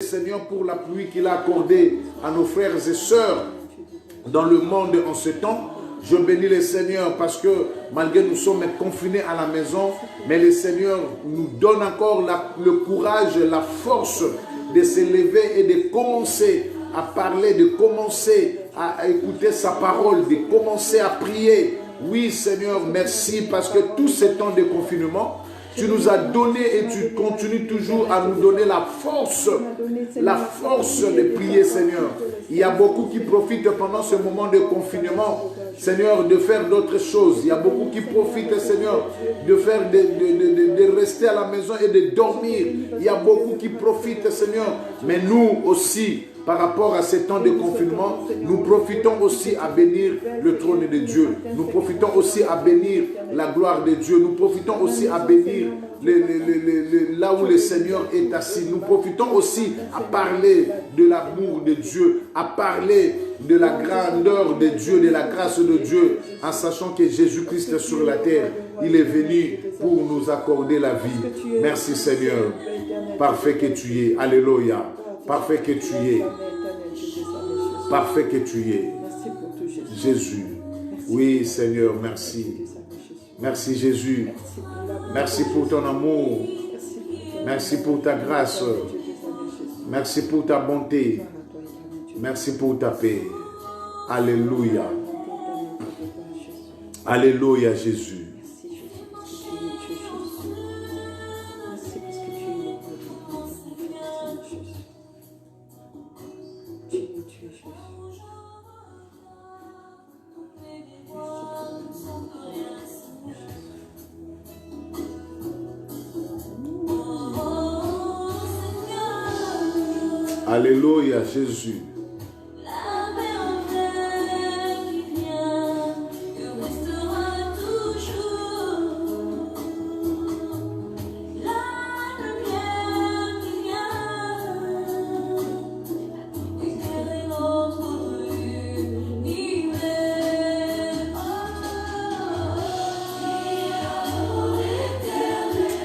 Seigneur, pour la pluie qu'il a accordée à nos frères et sœurs dans le monde en ce temps. Je bénis le Seigneur parce que malgré nous sommes confinés à la maison, mais le Seigneur nous donne encore le courage, la force de se lever et de commencer à parler, de commencer à écouter sa parole, de commencer à prier. Oui Seigneur, merci parce que tous ces temps de confinement, tu nous as donné et tu continues toujours à nous donner la force de prier, Seigneur. Il y a beaucoup qui profitent pendant ce moment de confinement, Seigneur, de faire d'autres choses. Il y a beaucoup qui profitent, Seigneur, de rester à la maison et de dormir. Il y a beaucoup qui profitent, Seigneur. Mais nous aussi, par rapport à ces temps de confinement, nous profitons aussi à bénir le trône de Dieu. Nous profitons aussi à bénir la gloire de Dieu. Nous profitons aussi à bénir là où le Seigneur est assis. Nous profitons aussi à parler de l'amour de Dieu, à parler de la grandeur de Dieu, de la grâce de Dieu, en sachant que Jésus-Christ est sur la terre. Il est venu pour nous accorder la vie. Merci Seigneur. Parfait que tu es. Alléluia. Parfait que tu es. Parfait que tu es. Jésus. Oui, Seigneur, merci. Merci, Jésus. Merci pour ton amour. Merci pour ta grâce. Merci pour ta bonté. Merci pour ta paix. Alléluia. Alléluia, Jésus. Alléluia, Jésus.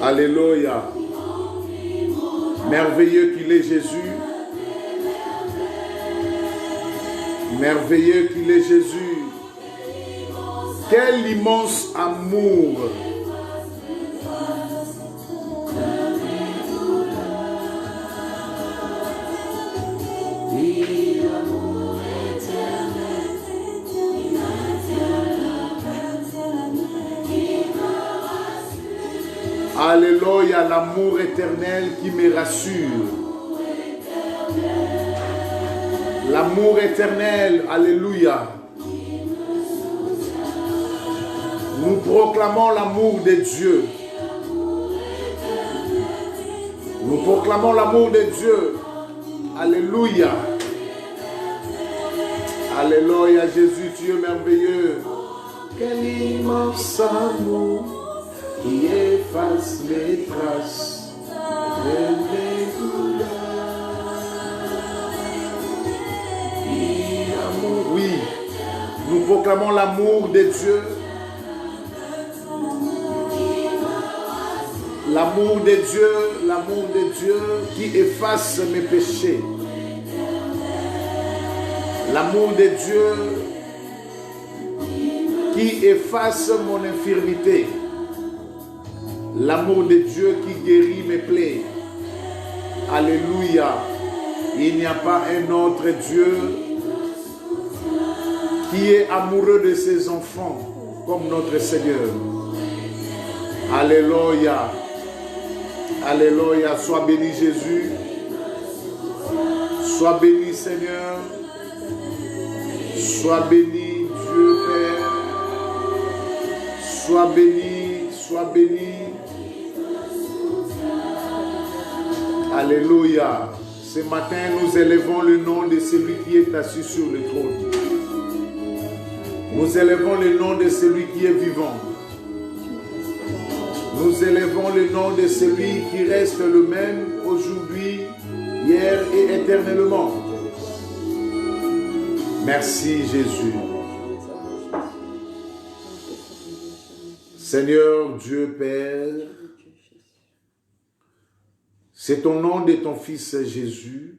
Alléluia. Merveilleux qu'il est Jésus. Merveilleux qu'il est Jésus. Quel immense amour. Alléluia, l'amour éternel qui me rassure. L'amour éternel, alléluia. Nous proclamons l'amour de Dieu. Nous proclamons l'amour de Dieu. Alléluia. Alléluia, Jésus, tu es merveilleux. Quel immense amour qui efface les traces de mes douleurs. Oui, nous proclamons l'amour de Dieu. L'amour de Dieu qui efface mes péchés. L'amour de Dieu qui efface mon infirmité. L'amour de Dieu qui guérit mes plaies. Alléluia. Il n'y a pas un autre Dieu qui est amoureux de ses enfants comme notre Seigneur. Alléluia. Alléluia. Sois béni Jésus. Sois béni Seigneur. Sois béni Dieu Père. Sois béni. Sois béni. Alléluia. Ce matin, nous élevons le nom de celui qui est assis sur le trône. Nous élevons le nom de celui qui est vivant. Nous élevons le nom de celui qui reste le même aujourd'hui, hier et éternellement. Merci Jésus. Seigneur Dieu Père, C'est au nom de ton Fils Jésus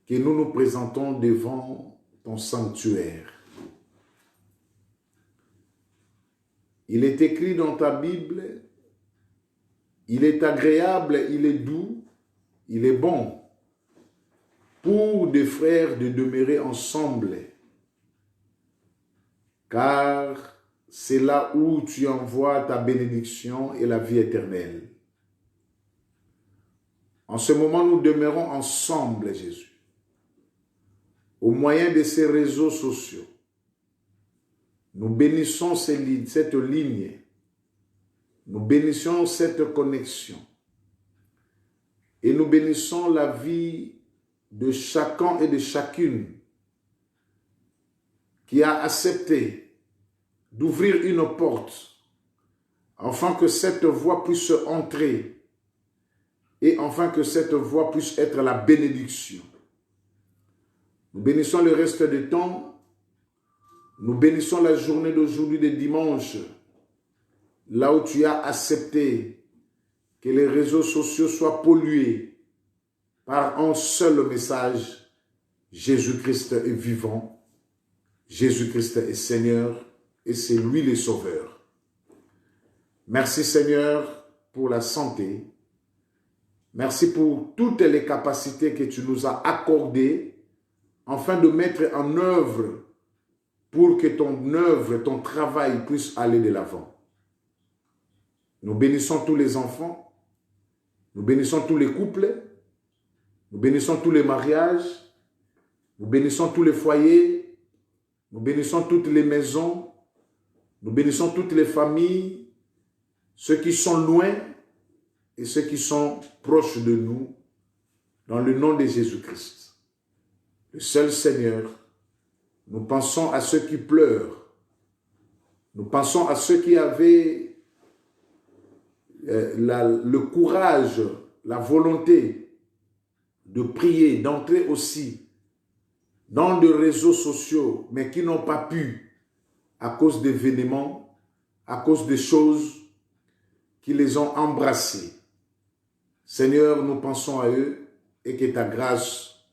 que nous nous présentons devant ton sanctuaire. Il est écrit dans ta Bible, il est agréable, il est doux, il est bon pour des frères de demeurer ensemble, car c'est là où tu envoies ta bénédiction et la vie éternelle. En ce moment, nous demeurons ensemble, Jésus, au moyen de ces réseaux sociaux. Nous bénissons cette ligne, nous bénissons cette connexion et nous bénissons la vie de chacun et de chacune qui a accepté d'ouvrir une porte afin que cette voix puisse entrer et afin que cette voix puisse être la bénédiction. Nous bénissons le reste du temps. Nous bénissons la journée d'aujourd'hui, de dimanche, là où tu as accepté que les réseaux sociaux soient pollués par un seul message: Jésus-Christ est vivant, Jésus-Christ est Seigneur et c'est lui le Sauveur. Merci Seigneur pour la santé. Merci pour toutes les capacités que tu nous as accordées afin de mettre en œuvre pour que ton œuvre, ton travail puisse aller de l'avant. Nous bénissons tous les enfants, nous bénissons tous les couples, nous bénissons tous les mariages, nous bénissons tous les foyers, nous bénissons toutes les maisons, nous bénissons toutes les familles, ceux qui sont loin et ceux qui sont proches de nous, dans le nom de Jésus-Christ, le seul Seigneur. Nous pensons à ceux qui pleurent. Nous pensons à ceux qui avaient le courage, la volonté de prier, d'entrer aussi dans des réseaux sociaux, mais qui n'ont pas pu à cause d'événements, à cause des choses qui les ont embrassés. Seigneur, nous pensons à eux et que ta grâce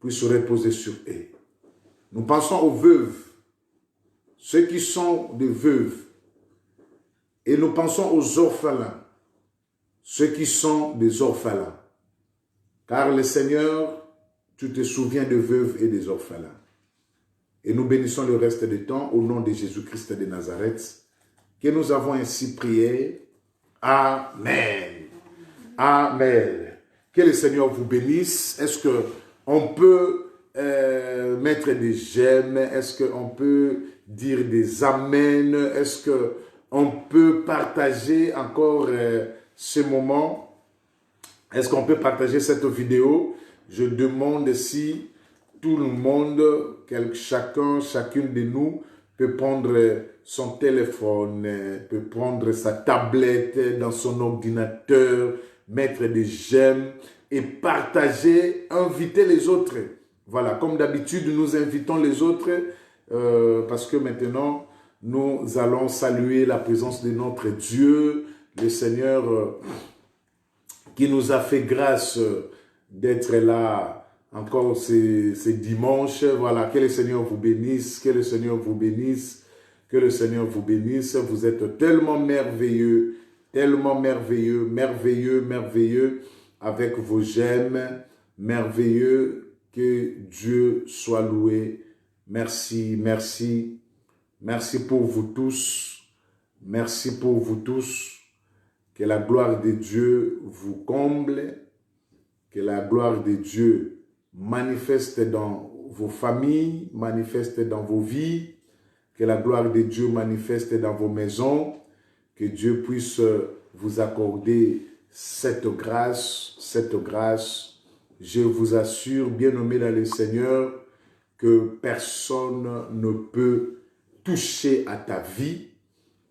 puisse reposer sur eux. Nous pensons aux veuves, ceux qui sont des veuves. Et nous pensons aux orphelins, ceux qui sont des orphelins. Car le Seigneur, tu te souviens des veuves et des orphelins. Et nous bénissons le reste du temps au nom de Jésus-Christ de Nazareth, que nous avons ainsi prié. Amen. Amen. Que le Seigneur vous bénisse. Est-ce qu'on peut mettre des j'aime? Est-ce qu'on peut dire des amen? Est-ce qu'on peut partager encore ce moment? Est-ce qu'on peut partager cette vidéo? Je demande si tout le monde, chacune de nous peut prendre son téléphone, peut prendre sa tablette dans son ordinateur, mettre des j'aime et partager, inviter les autres. Voilà, comme d'habitude, nous invitons les autres parce que maintenant, nous allons saluer la présence de notre Dieu, le Seigneur qui nous a fait grâce d'être là encore ces dimanches. Voilà, que le Seigneur vous bénisse, que le Seigneur vous bénisse, que le Seigneur vous bénisse. Vous êtes tellement merveilleux, merveilleux, merveilleux avec vos j'aime, merveilleux. Que Dieu soit loué. Merci, merci. Merci pour vous tous. Merci pour vous tous. Que la gloire de Dieu vous comble. Que la gloire de Dieu manifeste dans vos familles, manifeste dans vos vies. Que la gloire de Dieu manifeste dans vos maisons. Que Dieu puisse vous accorder cette grâce, Je vous assure, bien-aimés dans le Seigneur, que personne ne peut toucher à ta vie,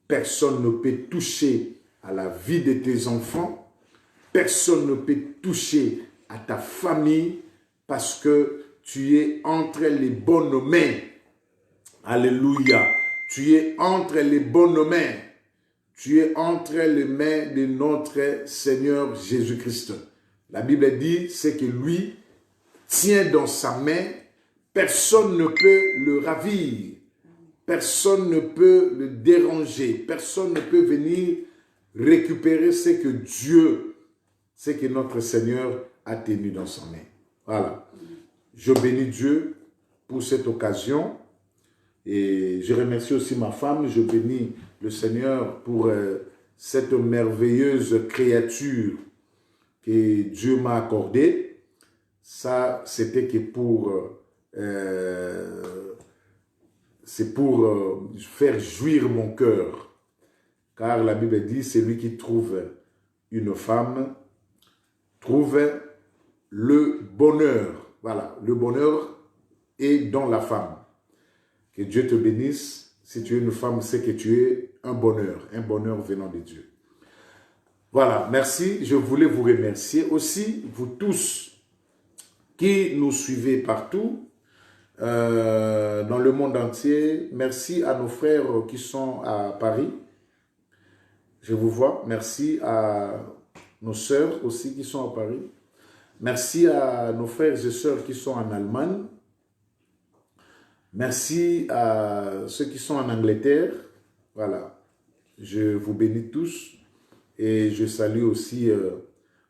personne ne peut toucher à la vie de tes enfants, personne ne peut toucher à ta famille parce que tu es entre les bonnes mains. Alléluia. Tu es entre les bonnes mains. tu es entre les mains de notre Seigneur Jésus-Christ. La Bible dit, c'est que lui tient dans sa main, personne ne peut le ravir, personne ne peut le déranger, personne ne peut venir récupérer ce que Dieu, ce que notre Seigneur a tenu dans sa main. Voilà. Je bénis Dieu pour cette occasion et je remercie aussi ma femme. Je bénis le Seigneur pour cette merveilleuse créature que Dieu m'a accordée. Ça, c'était que c'est pour faire jouir mon cœur. Car la Bible dit, celui qui trouve une femme trouve le bonheur. Voilà, le bonheur est dans la femme. Que Dieu te bénisse. Si tu es une femme, c'est que tu es un bonheur venant de Dieu. Voilà, merci. Je voulais vous remercier aussi, vous tous qui nous suivez partout, dans le monde entier. Merci à nos frères qui sont à Paris. Je vous vois. Merci à nos sœurs aussi qui sont à Paris. Merci à nos frères et sœurs qui sont en Allemagne. Merci à ceux qui sont en Angleterre. Voilà. Je vous bénis tous. Et je salue aussi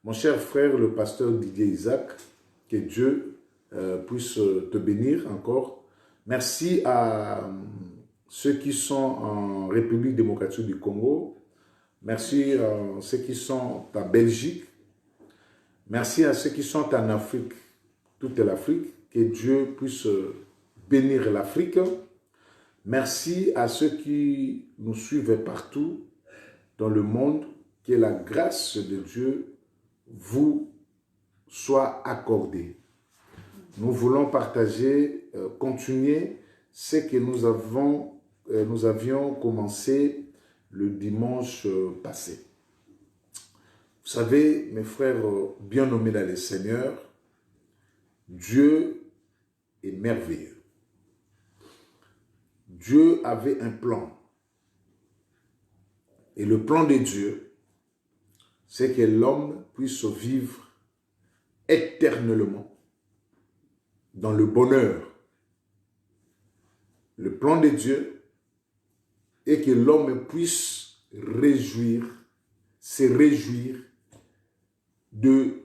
mon cher frère, le pasteur Didier Isaac. Que Dieu puisse te bénir encore. Merci à ceux qui sont en République démocratique du Congo. Merci à ceux qui sont en Belgique. Merci à ceux qui sont en Afrique, toute l'Afrique. Que Dieu puisse bénir l'Afrique. Merci à ceux qui nous suivent partout dans le monde. Que la grâce de Dieu vous soit accordée. Nous voulons partager, continuer ce que nous avions commencé le dimanche passé. Vous savez, mes frères bien nommés dans le Seigneur, Dieu est merveilleux. Dieu avait un plan. Et le plan de Dieu, c'est que l'homme puisse vivre éternellement dans le bonheur. Le plan de Dieu est que l'homme puisse se réjouir de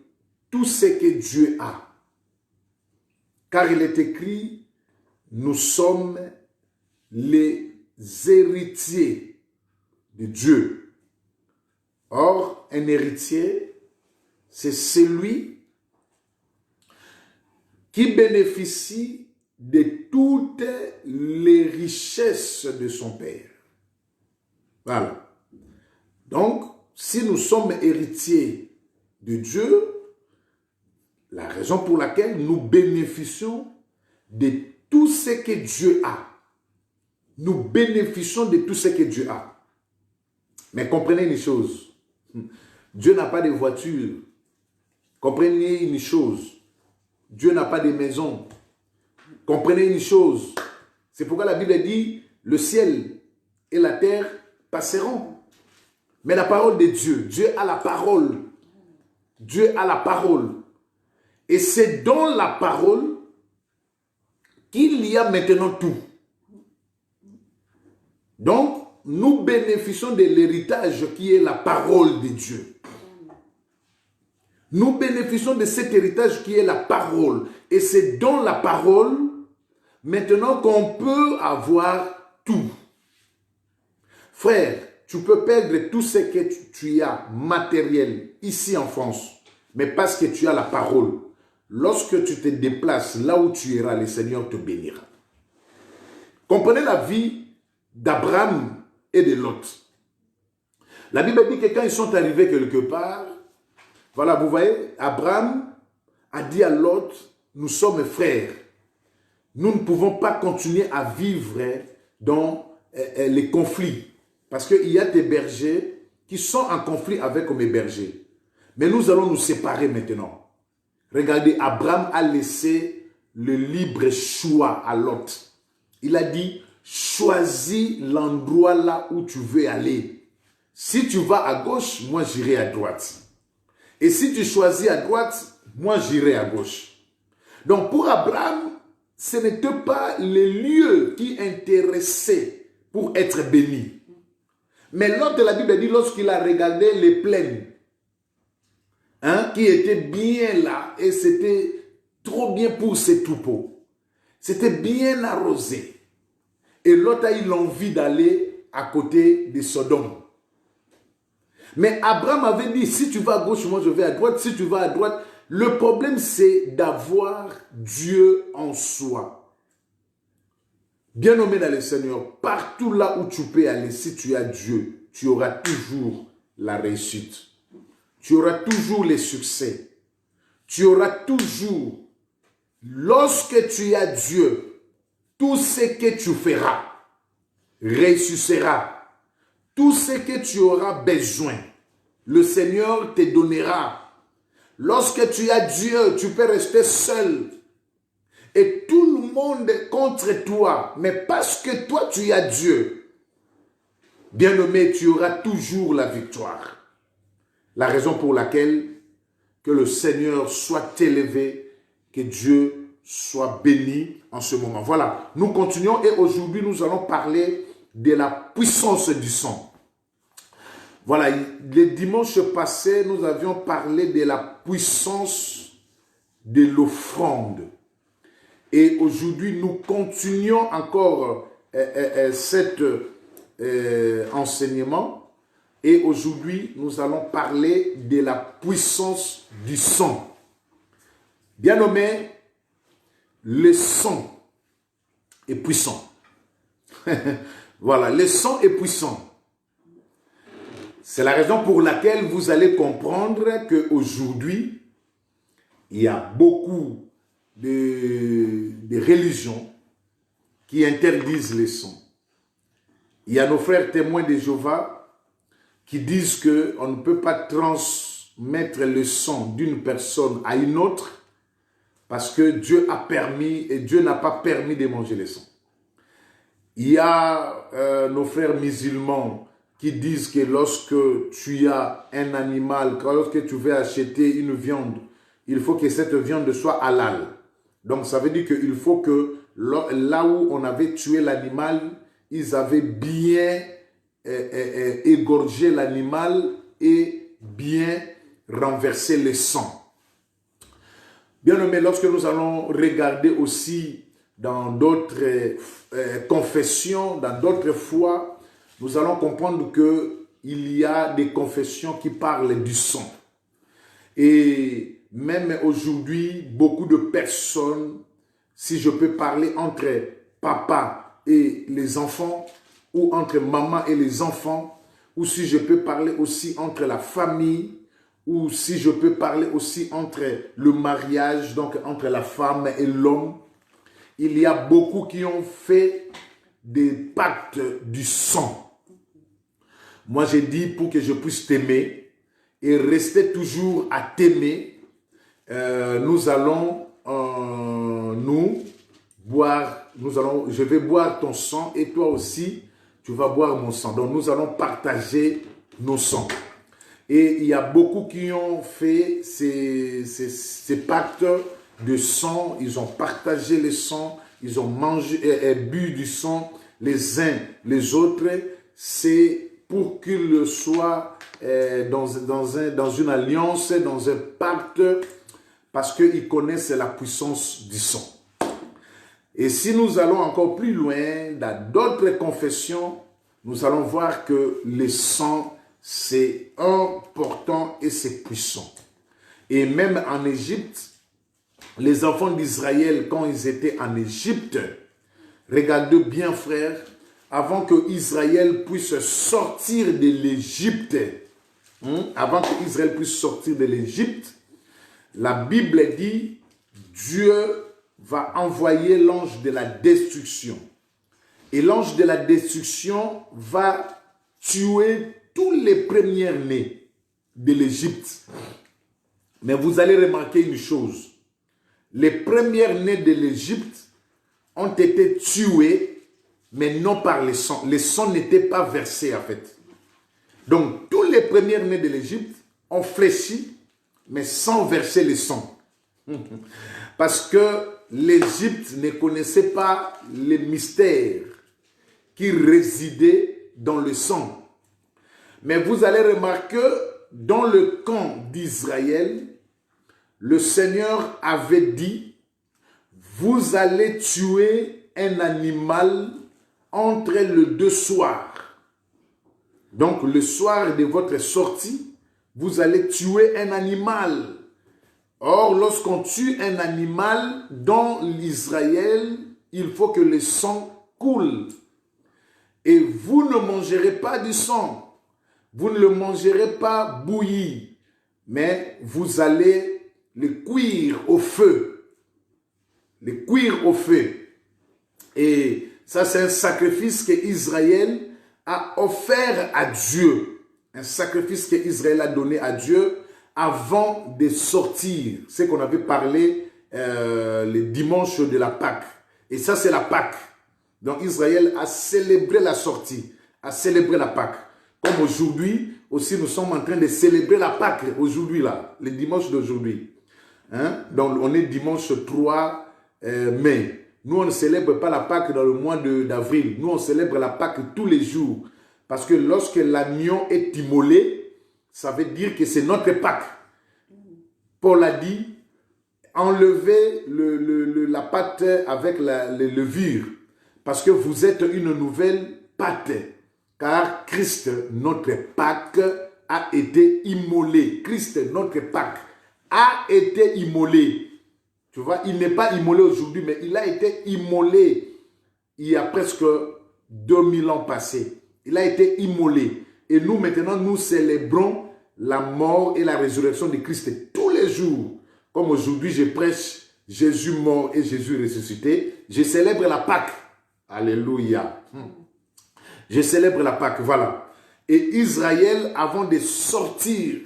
tout ce que Dieu a. Car il est écrit, nous sommes les héritiers de Dieu. Or, un héritier, c'est celui qui bénéficie de toutes les richesses de son Père. Voilà. Donc, si nous sommes héritiers de Dieu, la raison pour laquelle nous bénéficions de tout ce que Dieu a. Nous bénéficions de tout ce que Dieu a. Mais comprenez une chose. Dieu n'a pas de voiture. Comprenez une chose. Dieu n'a pas de maison. Comprenez une chose. C'est pourquoi la Bible dit, le ciel et la terre passeront. Mais la parole de Dieu, Dieu a la parole. Dieu a la parole. Et c'est dans la parole qu'il y a maintenant tout. Donc, nous bénéficions de l'héritage qui est la parole de Dieu. Nous bénéficions de cet héritage qui est la parole. Et c'est dans la parole, maintenant, qu'on peut avoir tout. Frère, tu peux perdre tout ce que tu as matériel ici en France, mais parce que tu as la parole. Lorsque tu te déplaces là où tu iras, le Seigneur te bénira. Comprenez la vie d'Abraham et de Lot. La Bible dit que quand ils sont arrivés quelque part, voilà, vous voyez, Abraham a dit à Lot, nous sommes frères. Nous ne pouvons pas continuer à vivre dans les conflits. Parce qu'il y a des bergers qui sont en conflit avec mes bergers. Mais nous allons nous séparer maintenant. Regardez, Abraham a laissé le libre choix à Lot. Il a dit, choisis l'endroit là où tu veux aller. Si tu vas à gauche, moi j'irai à droite. Et si tu choisis à droite, moi j'irai à gauche. Donc pour Abraham, ce n'était pas les lieux qui intéressaient pour être béni. Mais l'autre de la Bible dit, lorsqu'il a regardé les plaines, qui étaient bien là, et c'était trop bien pour ses troupeaux. C'était bien arrosé. Et l'autre a eu l'envie d'aller à côté de Sodome. Mais Abraham avait dit, si tu vas à gauche, moi je vais à droite. Si tu vas à droite, le problème c'est d'avoir Dieu en soi. Bien-aimé dans le Seigneur, partout là où tu peux aller, si tu as Dieu, tu auras toujours la réussite. Tu auras toujours les succès. Tu auras toujours, lorsque tu as Dieu, tout ce que tu feras réussira. Tout ce que tu auras besoin, le Seigneur te donnera. Lorsque tu as Dieu, tu peux rester seul. Et tout le monde est contre toi. Mais parce que toi, tu as Dieu, bien-aimé, tu auras toujours la victoire. La raison pour laquelle que le Seigneur soit élevé, que Dieu soit béni en ce moment. Voilà, nous continuons et aujourd'hui, nous allons parler de la puissance du sang. Voilà, le dimanche passé, nous avions parlé de la puissance de l'offrande. Et aujourd'hui, nous continuons encore cet enseignement. Et aujourd'hui, nous allons parler de la puissance du sang. Bien nommé, le sang est puissant. Voilà, le sang est puissant. C'est la raison pour laquelle vous allez comprendre qu'aujourd'hui, il y a beaucoup de religions qui interdisent le sang. Il y a nos frères témoins de Jéhovah qui disent qu'on ne peut pas transmettre le sang d'une personne à une autre parce que Dieu a permis et Dieu n'a pas permis de manger le sang. Il y a nos frères musulmans qui disent que lorsque tu as un animal, lorsque tu veux acheter une viande, il faut que cette viande soit halal. Donc ça veut dire qu'il faut que là où on avait tué l'animal, ils avaient bien égorger l'animal et bien renverser le sang. Bien aimé, lorsque nous allons regarder aussi dans d'autres confessions, dans d'autres foi, nous allons comprendre qu'il y a des confessions qui parlent du sang. Et même aujourd'hui, beaucoup de personnes, si je peux parler entre papa et les enfants, ou entre maman et les enfants, ou si je peux parler aussi entre la famille, ou si je peux parler aussi entre le mariage, donc entre la femme et l'homme. Il y a beaucoup qui ont fait des pactes du sang. Moi, j'ai dit pour que je puisse t'aimer et rester toujours à t'aimer, nous allons je vais boire ton sang et toi aussi, tu vas boire mon sang. Donc, nous allons partager nos sangs. Et il y a beaucoup qui ont fait ces pactes de sang. Ils ont partagé le sang. Ils ont mangé et bu du sang les uns les autres. C'est pour qu'ils soient dans une alliance, dans un pacte, parce qu'ils connaissent la puissance du sang. Et si nous allons encore plus loin, dans d'autres confessions, nous allons voir que le sang, c'est important et c'est puissant. Et même en Égypte, les enfants d'Israël, quand ils étaient en Égypte, regardez bien frère, avant que Israël puisse sortir de l'Égypte, avant que Israël puisse sortir de l'Égypte, la Bible dit, Dieu va envoyer l'ange de la destruction. Et l'ange de la destruction va tuer tous les premiers-nés de l'Égypte. Mais vous allez remarquer une chose. Les premiers-nés de l'Égypte ont été tués, mais non par le sang. Le sang n'était pas versé en fait. Donc, tous les premiers-nés de l'Égypte ont fléchi, mais sans verser le sang. Parce que l'Égypte ne connaissait pas les mystères qui résidaient dans le sang. Mais vous allez remarquer, dans le camp d'Israël, le Seigneur avait dit, vous allez tuer un animal entre les deux soirs. Donc, le soir de votre sortie, vous allez tuer un animal. Or, lorsqu'on tue un animal dans l'Israël, il faut que le sang coule. Et vous ne mangerez pas du sang. Vous ne le mangerez pas bouilli. Mais vous allez le cuire au feu. Le cuire au feu. Et ça, c'est un sacrifice qu'Israël a offert à Dieu. Un sacrifice qu'Israël a donné à Dieu avant de sortir. C'est qu'on avait parlé le dimanche de la Pâque. Et ça, c'est la Pâque. Donc, Israël a célébré la sortie, a célébré la Pâque. Comme aujourd'hui, aussi, nous sommes en train de célébrer la Pâque, aujourd'hui, là, le dimanche d'aujourd'hui. Hein? Donc, on est dimanche 3 mai. Nous, on ne célèbre pas la Pâque dans le mois d'avril. Nous, on célèbre la Pâque tous les jours. Parce que lorsque l'agneau est immolé, ça veut dire que c'est notre Pâque. Paul a dit, enlevez la pâte avec les levures. Parce que vous êtes une nouvelle pâte. Car Christ, notre Pâque, a été immolé. Christ, notre Pâque, a été immolé. Tu vois, il n'est pas immolé aujourd'hui, mais il a été immolé il y a presque 2000 ans passés. Il a été immolé. Et nous, maintenant, nous célébrons la mort et la résurrection de Christ tous les jours. Comme aujourd'hui, je prêche Jésus mort et Jésus ressuscité. Je célèbre la Pâque. Alléluia. Je célèbre la Pâque, voilà. Et Israël, avant de sortir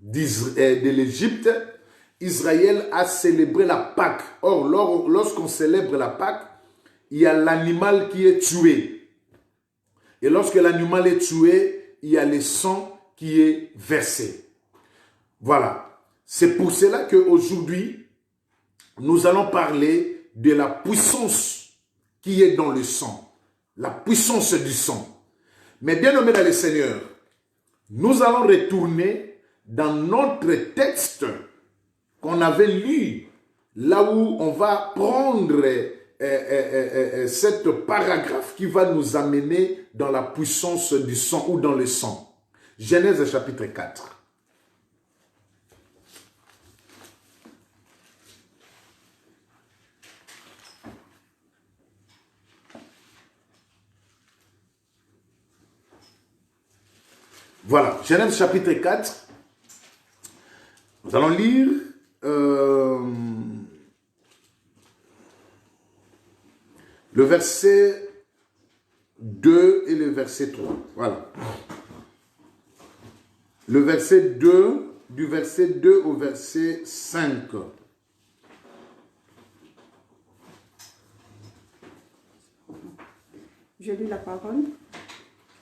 de l'Égypte, Israël a célébré la Pâque. Or, lorsqu'on célèbre la Pâque, il y a l'animal qui est tué. Et lorsque l'animal est tué, il y a le sang qui est versé. Voilà. C'est pour cela qu'aujourd'hui, nous allons parler de la puissance qui est dans le sang. La puissance du sang. Mais bien aimés dans le Seigneur, nous allons retourner dans notre texte qu'on avait lu, là où on va prendre cette paragraphe qui va nous amener dans la puissance du sang ou dans le sang. Genèse chapitre 4. Voilà, Genèse chapitre 4. Nous allons lire le verset 2 et le verset 3. Voilà. Le verset 2, du verset 2 au verset 5. Je lis la parole.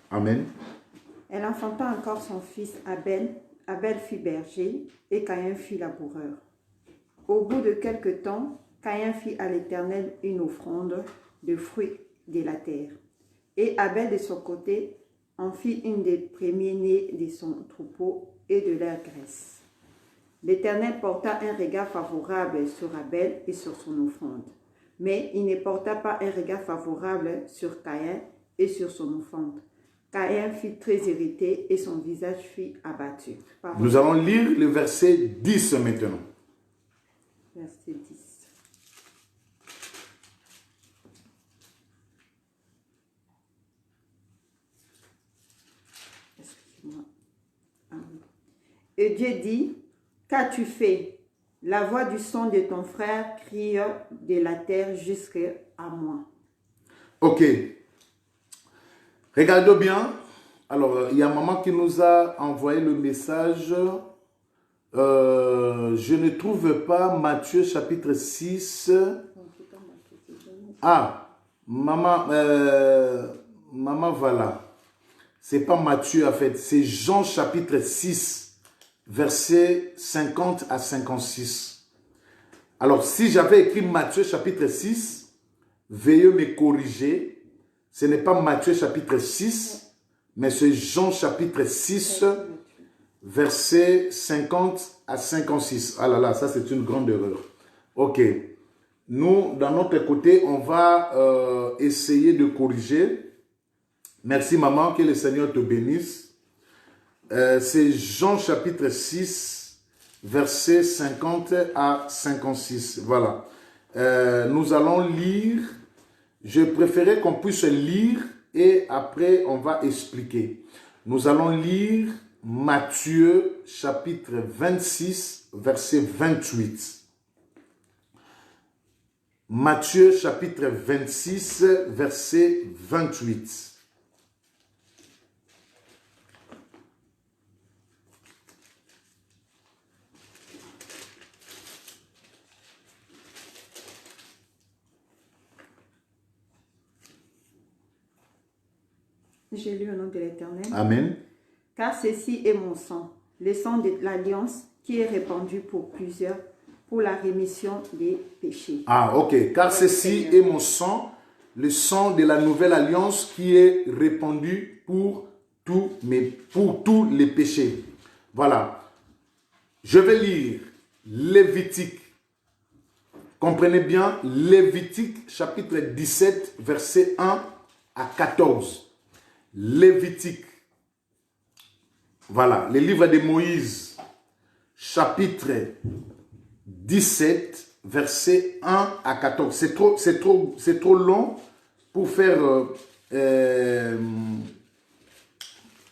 Amen. Elle enfanta encore son fils Abel. Abel fut berger et Caïn fut laboureur. Au bout de quelque temps, Caïn fit à l'Éternel une offrande de fruits de la terre. Et Abel de son côté en fit une des premiers-nés de son troupeau et de leur graisse. L'Éternel porta un regard favorable sur Abel et sur son offrande. Mais il ne porta pas un regard favorable sur Caïn et sur son offrande. Caïn fut très irrité et son visage fut abattu. Pardon. Nous allons lire le verset 10 maintenant. Verset 10. Excuse-moi. Et Dieu dit, qu'as-tu fait? La voix du son de ton frère crie de la terre jusqu'à moi. Ok. Regardez bien. Alors, il y a maman qui nous a envoyé le message. Je ne trouve pas Matthieu chapitre 6. Ah, maman, maman, voilà. c'est pas Matthieu en fait, c'est Jean chapitre 6, versets 50 à 56. Alors, si j'avais écrit Matthieu chapitre 6, veuillez me corriger. Ce n'est pas Matthieu chapitre 6, mais c'est Jean chapitre 6, versets 50 à 56. Ah là là, ça c'est une grande erreur. Ok. Nous, dans notre côté, on va essayer de corriger. Merci maman, que le Seigneur te bénisse. C'est Jean chapitre 6, versets 50 à 56. Voilà. Nous allons lire. Je préférais qu'on puisse lire et après on va expliquer. Nous allons lire Matthieu chapitre 26, verset 28. Matthieu chapitre 26, verset 28. J'ai lu au nom de l'Éternel. Amen. Car ceci est mon sang, le sang de l'alliance qui est répandu pour plusieurs, pour la rémission des péchés. Ah, ok. Car ceci est mon sang, le sang de la nouvelle alliance qui est répandu pour tous les péchés. Voilà. Je vais lire Lévitique. Comprenez bien, Lévitique chapitre 17, verset 1 à 14. Lévitique. Voilà, le livre de Moïse, chapitre 17, verset 1 à 14. C'est trop long pour faire,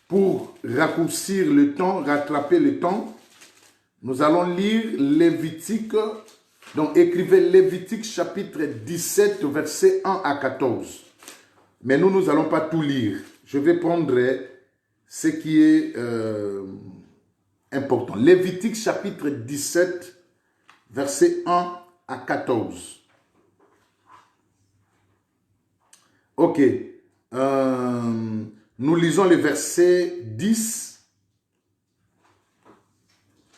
pour raccourcir le temps, rattraper le temps. Nous allons lire Lévitique. Donc, écrivez Lévitique chapitre 17, verset 1 à 14. Mais nous n'allons pas tout lire. Je vais prendre ce qui est important. Lévitique chapitre 17, verset 1 à 14. Ok. Nous lisons le verset 10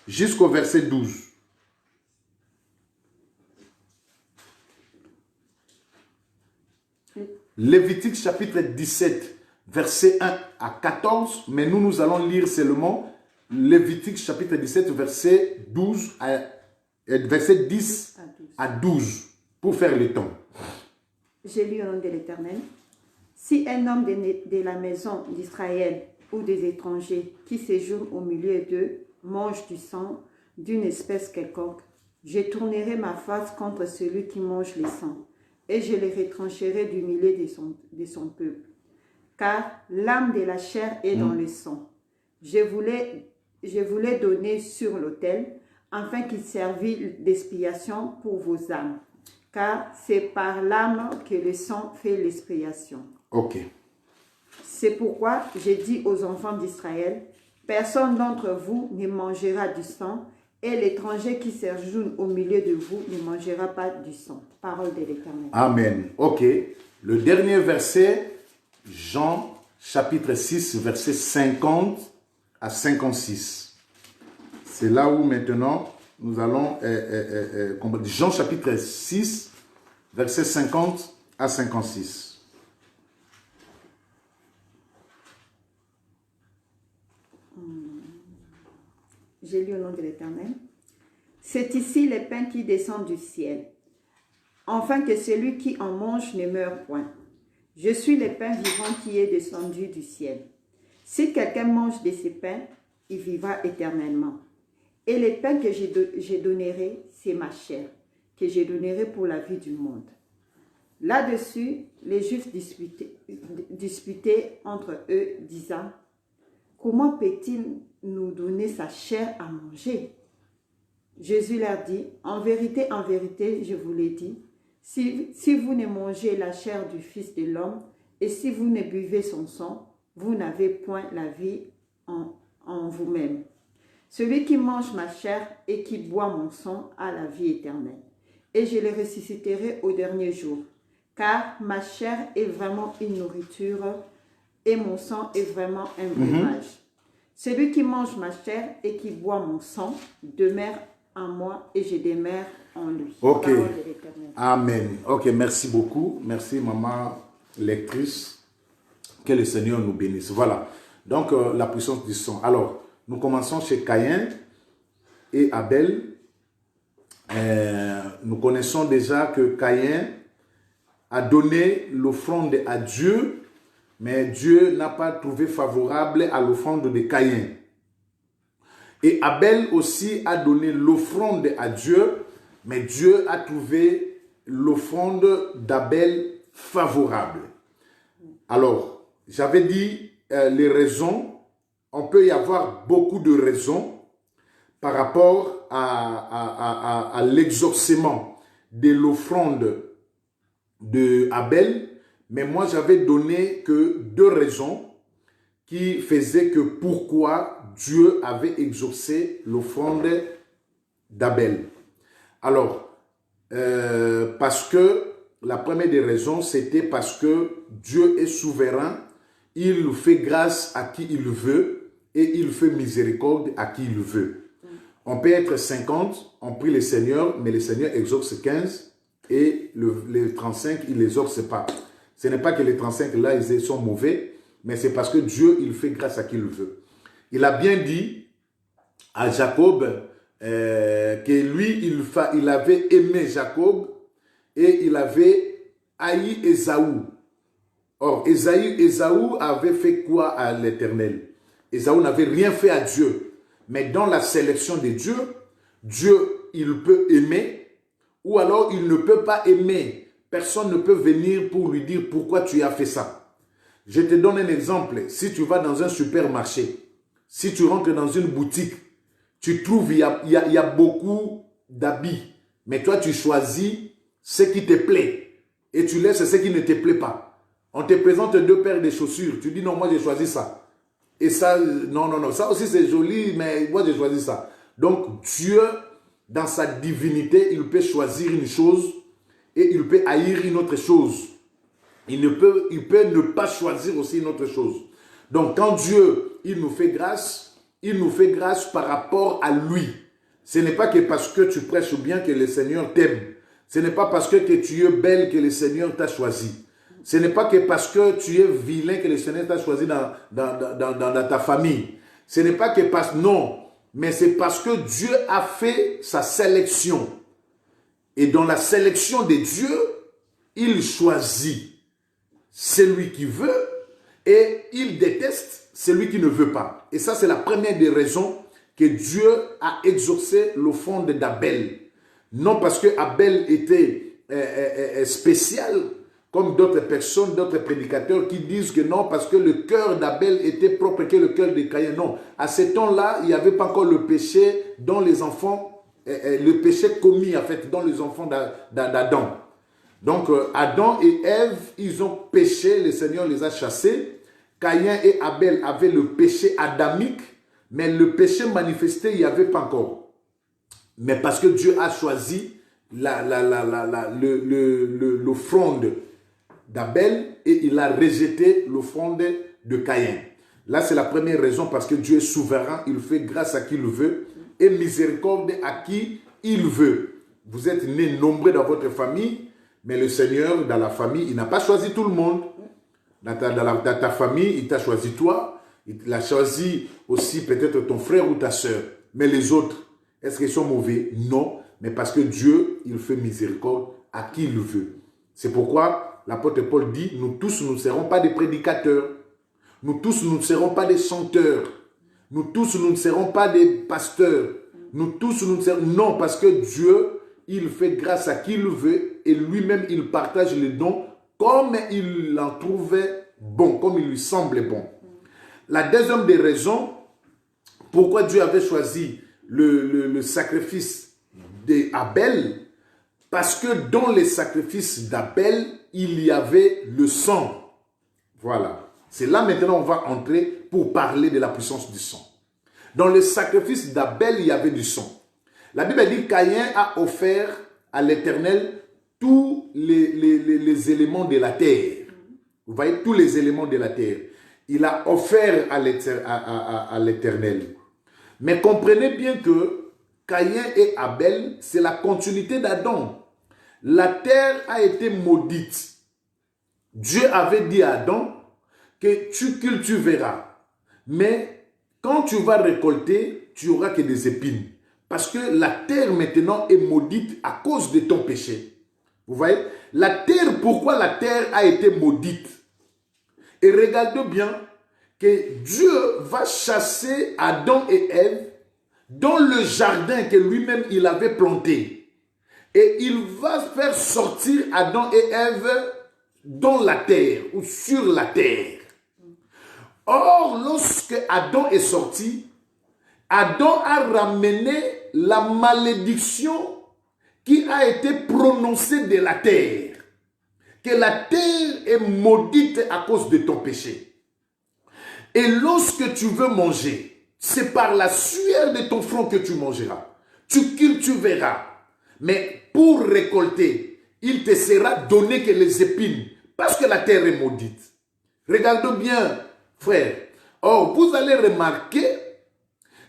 jusqu'au verset 12. Lévitique chapitre 17, verset 1 à 14, mais nous allons lire seulement Lévitique chapitre 17, verset 10 à 12, pour faire le temps. J'ai lu au nom de l'Éternel. Si un homme de la maison d'Israël ou des étrangers qui séjournent au milieu d'eux mange du sang d'une espèce quelconque, je tournerai ma face contre celui qui mange le sang, et je les retrancherai du milieu de son peuple. Car l'âme de la chair est dans le sang. Je voulais donner sur l'autel, afin qu'il servit d'expiation pour vos âmes. Car c'est par l'âme que le sang fait l'expiation. Ok. C'est pourquoi j'ai dit aux enfants d'Israël, personne d'entre vous ne mangera du sang, et l'étranger qui séjourne au milieu de vous ne mangera pas du sang. Parole de l'Éternel. Amen. Ok. Le dernier verset, Jean chapitre 6, verset 50 à 56. C'est là où maintenant nous allons comprendre. Jean chapitre 6, verset 50 à 56. J'ai lu au nom de l'Éternel. C'est ici le pain qui descend du ciel, afin que celui qui en mange ne meure point. Je suis le pain vivant qui est descendu du ciel. Si quelqu'un mange de ce pain, il vivra éternellement. Et le pain que je donnerai, c'est ma chair, que je donnerai pour la vie du monde. Là-dessus, les Juifs disputaient entre eux, disant, comment peut-il nous donner sa chair à manger? Jésus leur dit, en vérité, je vous l'ai dit, si vous ne mangez la chair du Fils de l'homme et si vous ne buvez son sang, vous n'avez point la vie en vous-même. Celui qui mange ma chair et qui boit mon sang a la vie éternelle, et je le ressusciterai au dernier jour, car ma chair est vraiment une nourriture et mon sang est vraiment un breuvage. Celui qui mange ma chair et qui boit mon sang demeure en moi et je demeure en lui. Ok. Parole de l'Éternel. Amen. Ok, merci beaucoup. Merci, maman lectrice. Que le Seigneur nous bénisse. Voilà. Donc, la puissance du sang. Alors, nous commençons chez Caïn et Abel. Nous connaissons déjà que Caïn a donné l'offrande à Dieu, mais Dieu n'a pas trouvé favorable à l'offrande de Caïn. Et Abel aussi a donné l'offrande à Dieu, mais Dieu a trouvé l'offrande d'Abel favorable. Alors, j'avais dit les raisons. On peut y avoir beaucoup de raisons par rapport à l'exaucement de l'offrande de Abel, mais moi j'avais donné que 2 raisons qui faisaient que pourquoi Dieu avait exaucé l'offrande d'Abel. Alors, parce que la première des raisons, c'était parce que Dieu est souverain, il fait grâce à qui il veut et il fait miséricorde à qui il veut. On peut être 50, on prie le Seigneur, mais le Seigneur exauce 15 et les 35, il ne les exauce pas. Ce n'est pas que les 35 là, ils sont mauvais, mais c'est parce que Dieu, il fait grâce à qui il veut. Il a bien dit à Jacob que lui, il avait aimé Jacob et il avait haï Ésaü. Or, Ésaü avait fait quoi à l'Éternel? Ésaü n'avait rien fait à Dieu. Mais dans la sélection de Dieu, Dieu, il peut aimer ou alors il ne peut pas aimer. Personne ne peut venir pour lui dire pourquoi tu as fait ça. Je te donne un exemple. Si tu vas dans un supermarché, si tu rentres dans une boutique, tu trouves il y a beaucoup d'habits, mais toi tu choisis ce qui te plaît et tu laisses ce qui ne te plaît pas. On te présente 2 paires de chaussures, tu dis non, moi j'ai choisi ça. Et ça, non, ça aussi c'est joli, mais moi j'ai choisi ça. Donc Dieu, dans sa divinité, il peut choisir une chose et il peut haïr une autre chose. Il peut ne pas choisir aussi une autre chose. Donc quand Dieu, il nous fait grâce par rapport à lui. Ce n'est pas que parce que tu prêches bien que le Seigneur t'aime. Ce n'est pas parce que tu es belle que le Seigneur t'a choisi. Ce n'est pas que parce que tu es vilain que le Seigneur t'a choisi dans ta famille. Ce n'est pas que parce... Non, mais c'est parce que Dieu a fait sa sélection. Et dans la sélection de Dieu, il choisit celui qui veut et il déteste celui qui ne veut pas. Et ça, c'est la première des raisons que Dieu a exaucé l'offrande d'Abel. Non parce que Abel était spécial, comme d'autres personnes, d'autres prédicateurs qui disent que non, parce que le cœur d'Abel était propre que le cœur de Caïn. Non, à ce temps-là, il n'y avait pas encore le péché dans les enfants, le péché commis en fait dans les enfants d'Adam. Donc Adam et Ève, ils ont péché, le Seigneur les a chassés. Caïn et Abel avaient le péché adamique, mais le péché manifesté, il n'y avait pas encore. Mais parce que Dieu a choisi l'offrande d'Abel et il a rejeté l'offrande de Caïn. Là, c'est la première raison parce que Dieu est souverain, il fait grâce à qui il veut et miséricorde à qui il veut. Vous êtes nés nombreux dans votre famille, mais le Seigneur, dans la famille, il n'a pas choisi tout le monde. Dans ta famille, il t'a choisi toi, il a choisi aussi peut-être ton frère ou ta soeur. Mais les autres, est-ce qu'ils sont mauvais? Non, mais parce que Dieu, il fait miséricorde à qui il veut. C'est pourquoi l'apôtre Paul dit, nous tous, nous ne serons pas des prédicateurs. Nous tous, nous ne serons pas des chanteurs. Nous tous, nous ne serons pas des pasteurs. Nous tous, nous ne serons... Non, parce que Dieu, il fait grâce à qui il veut et lui-même, il partage les dons comme il en trouvait bon, comme il lui semblait bon. La deuxième des raisons, pourquoi Dieu avait choisi le sacrifice d'Abel, parce que dans les sacrifices d'Abel, il y avait le sang. Voilà. C'est là maintenant on va entrer pour parler de la puissance du sang. Dans le sacrifice d'Abel, il y avait du sang. La Bible dit que Caïn a offert à l'Éternel tous les éléments de la terre. Vous voyez, tous les éléments de la terre. il a offert à l'Éternel. Mais comprenez bien que Caïn et Abel, c'est la continuité d'Adam. La terre a été maudite. Dieu avait dit à Adam que tu cultiveras. Mais quand tu vas récolter, tu n'auras que des épines. Parce que la terre maintenant est maudite à cause de ton péché. Vous voyez? La terre, pourquoi la terre a été maudite? Et regardez bien que Dieu va chasser Adam et Ève dans le jardin que lui-même il avait planté. Et il va faire sortir Adam et Ève dans la terre ou sur la terre. Or, lorsque Adam est sorti, Adam a ramené la malédiction qui a été prononcée de la terre. Que la terre est maudite à cause de ton péché. Et lorsque tu veux manger, c'est par la sueur de ton front que tu mangeras. Tu cultiveras. Mais pour récolter, il te sera donné que les épines, parce que la terre est maudite. Regardez bien, frère. Or, vous allez remarquer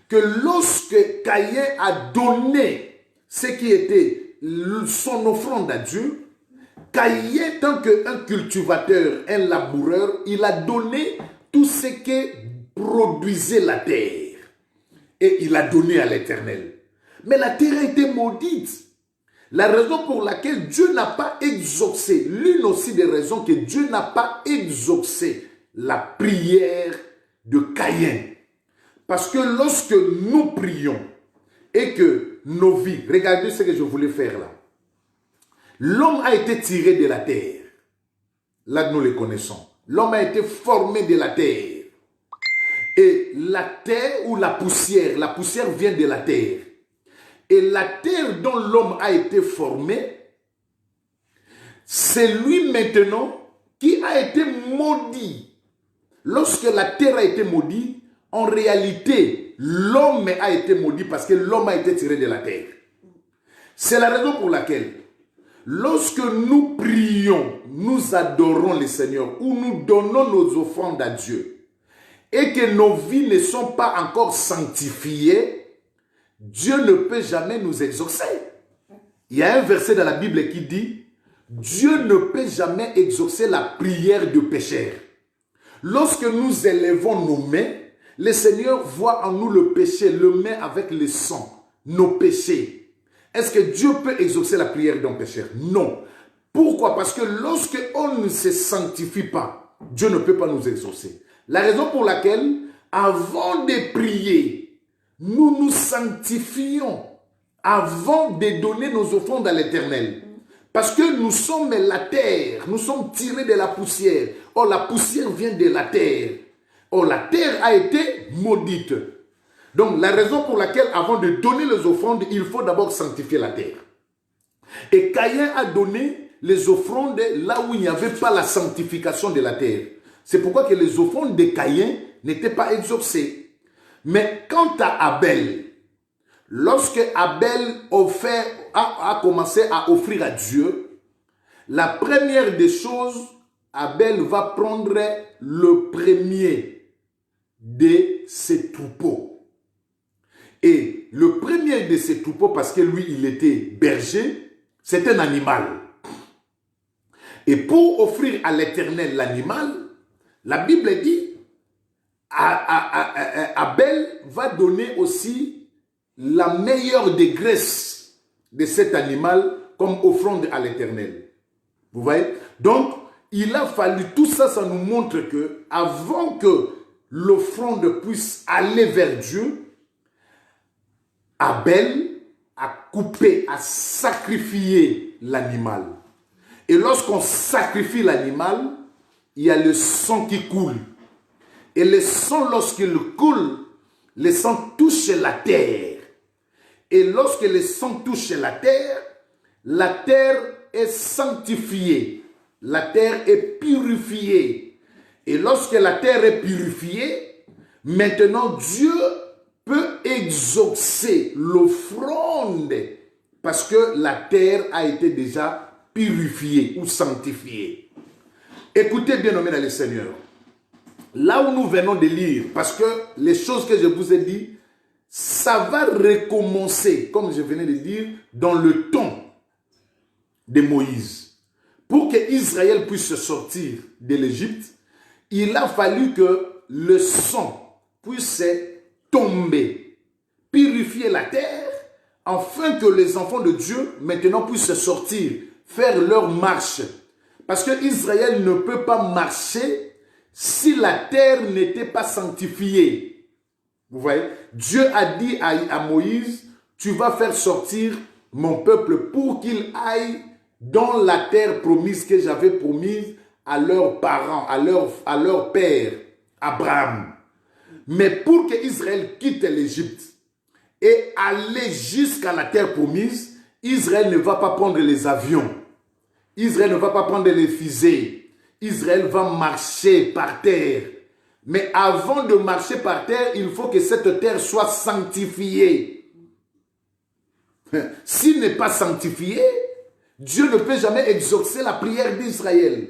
que lorsque Caïn a donné ce qui était son offrande à Dieu, Caïn, tant qu'un cultivateur, un laboureur, il a donné tout ce que produisait la terre. Et il a donné à l'Éternel. Mais la terre a été maudite. La raison pour laquelle Dieu n'a pas exaucé, l'une aussi des raisons que Dieu n'a pas exaucé la prière de Caïn. Parce que lorsque nous prions et que nos vies, regardez ce que je voulais faire là. L'homme a été tiré de la terre. Là, nous le connaissons. L'homme a été formé de la terre. Et la terre ou la poussière vient de la terre. Et la terre dont l'homme a été formé, c'est lui maintenant qui a été maudit. Lorsque la terre a été maudite, en réalité, l'homme a été maudit parce que l'homme a été tiré de la terre. C'est la raison pour laquelle, lorsque nous prions, nous adorons le Seigneur ou nous donnons nos offrandes à Dieu et que nos vies ne sont pas encore sanctifiées, Dieu ne peut jamais nous exaucer. Il y a un verset dans la Bible qui dit « Dieu ne peut jamais exaucer la prière de pécheur ». Lorsque nous élevons nos mains, le Seigneur voit en nous le péché, le met avec le sang, nos péchés. Est-ce que Dieu peut exaucer la prière d'un pécheur? Non. Pourquoi? Parce que lorsque on ne se sanctifie pas, Dieu ne peut pas nous exaucer. La raison pour laquelle, avant de prier, nous nous sanctifions avant de donner nos offrandes à l'Éternel. Parce que nous sommes la terre, nous sommes tirés de la poussière. Or, la poussière vient de la terre. Or, la terre a été maudite. Donc, la raison pour laquelle, avant de donner les offrandes, il faut d'abord sanctifier la terre. Et Caïn a donné les offrandes là où il n'y avait pas la sanctification de la terre. C'est pourquoi que les offrandes de Caïn n'étaient pas exaucées. Mais quant à Abel, lorsque Abel a commencé à offrir à Dieu, la première des choses, Abel va prendre le premier de ses troupeaux. Et le premier de ses troupeaux, parce que lui, il était berger, c'est un animal. Et pour offrir à l'Éternel l'animal, la Bible dit, Abel va donner aussi la meilleure des graisses de cet animal comme offrande à l'Éternel. Vous voyez? Donc, il a fallu, tout ça, ça nous montre que avant que l'offrande puisse aller vers Dieu, Abel a coupé, a sacrifié l'animal. Et lorsqu'on sacrifie l'animal, il y a le sang qui coule. Et le sang, lorsqu'il coule, le sang touche la terre. Et lorsque le sang touche la terre est sanctifiée. La terre est purifiée. Et lorsque la terre est purifiée, maintenant Dieu peut exaucer l'offrande parce que la terre a été déjà purifiée ou sanctifiée. Écoutez bien, nommé dans le Seigneur. là où nous venons de lire, parce que les choses que je vous ai dit, ça va recommencer, comme je venais de dire, dans le temps de Moïse. Pour que Israël puisse sortir de l'Égypte, il a fallu que le sang puisse tomber, purifier la terre, afin que les enfants de Dieu maintenant puissent sortir, faire leur marche. Parce que Israël ne peut pas marcher si la terre n'était pas sanctifiée. Vous voyez, Dieu a dit à Moïse, tu vas faire sortir mon peuple pour qu'il aille dans la terre promise que j'avais promise à leurs parents, à leur père, Abraham. Mais pour que Israël quitte l'Égypte et aller jusqu'à la terre promise, Israël ne va pas prendre les avions. Israël ne va pas prendre les fusées. Israël va marcher par terre. Mais avant de marcher par terre, il faut que cette terre soit sanctifiée. S'il n'est pas sanctifié, Dieu ne peut jamais exaucer la prière d'Israël.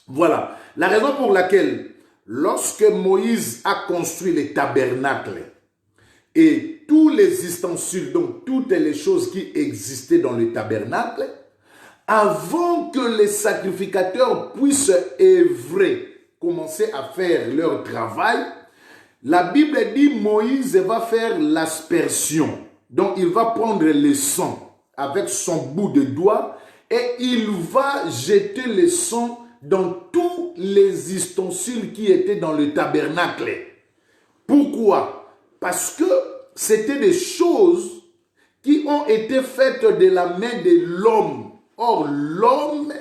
Voilà. La raison pour laquelle, lorsque Moïse a construit les tabernacles et tous les ustensiles, donc toutes les choses qui existaient dans le tabernacle, avant que les sacrificateurs puissent œuvrer, commencer à faire leur travail, la Bible dit Moïse va faire l'aspersion. Donc il va prendre le sang avec son bout de doigt et il va jeter le sang dans tous les ustensiles qui étaient dans le tabernacle. Pourquoi? Parce que c'était des choses qui ont été faites de la main de l'homme. Or, l'homme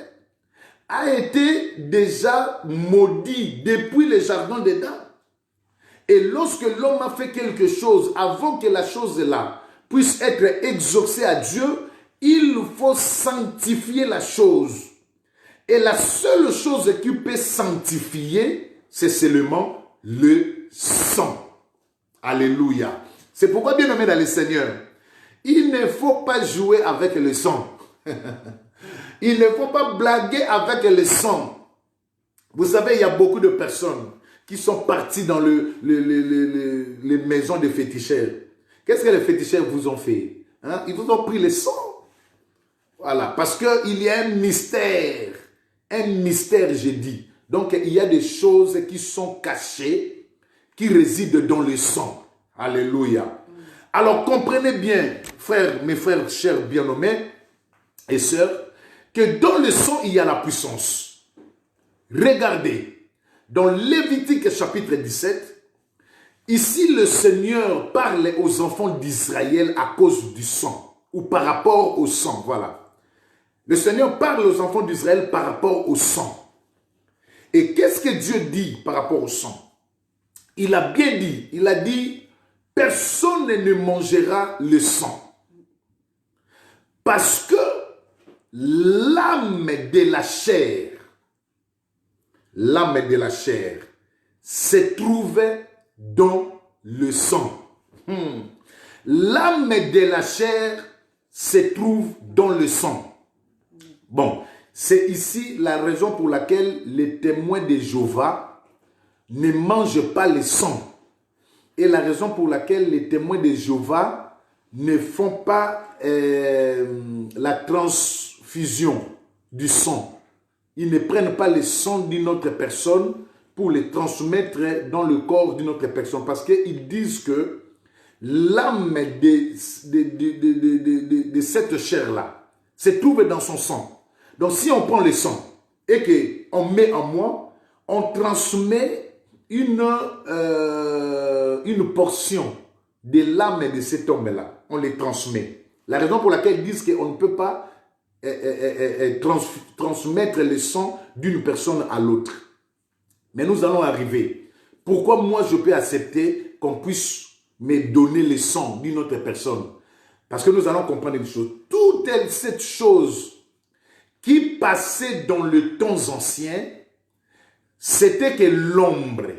a été déjà maudit depuis le jardin d'Éden. Et lorsque l'homme a fait quelque chose, avant que la chose-là puisse être exaucée à Dieu, il faut sanctifier la chose. Et la seule chose qui peut sanctifier, c'est seulement le sang. Alléluia. C'est pourquoi, bien aimé dans le Seigneur, il ne faut pas jouer avec le sang. Il ne faut pas blaguer avec le sang. Vous savez, il y a beaucoup de personnes qui sont parties dans les maisons de féticheurs. Qu'est-ce que les féticheurs vous ont fait? Hein? Ils vous ont pris le sang. Voilà, parce qu'il y a un mystère, j'ai dit. Donc, il y a des choses qui sont cachées, qui résident dans le sang. Alléluia. Alors, comprenez bien, frères, mes frères chers bien-nommés et sœurs, que dans le sang, il y a la puissance. Regardez, dans Lévitique chapitre 17, ici le Seigneur parle aux enfants d'Israël à cause du sang, ou par rapport au sang, voilà. Le Seigneur parle aux enfants d'Israël par rapport au sang. Et qu'est-ce que Dieu dit par rapport au sang? Il a bien dit, il a dit, personne ne mangera le sang. Parce que l'âme de la chair se trouve dans le sang. L'âme de la chair se trouve dans le sang. Bon, c'est ici la raison pour laquelle les témoins de Jéhovah ne mangent pas le sang. Et la raison pour laquelle les témoins de Jéhovah ne font pas la transfusion du sang. Ils ne prennent pas le sang d'une autre personne pour le transmettre dans le corps d'une autre personne. Parce qu'ils disent que l'âme de cette chair-là se trouve dans son sang. Donc si on prend le sang et qu'on met en moi, on transmet une portion de l'âme de cet homme-là. On les transmet. La raison pour laquelle ils disent qu'on ne peut pas transmettre le sang d'une personne à l'autre. Mais nous allons arriver. Pourquoi moi je peux accepter qu'on puisse me donner le sang d'une autre personne? Parce que nous allons comprendre une chose. Toute cette chose qui passait dans le temps ancien, c'était que l'ombre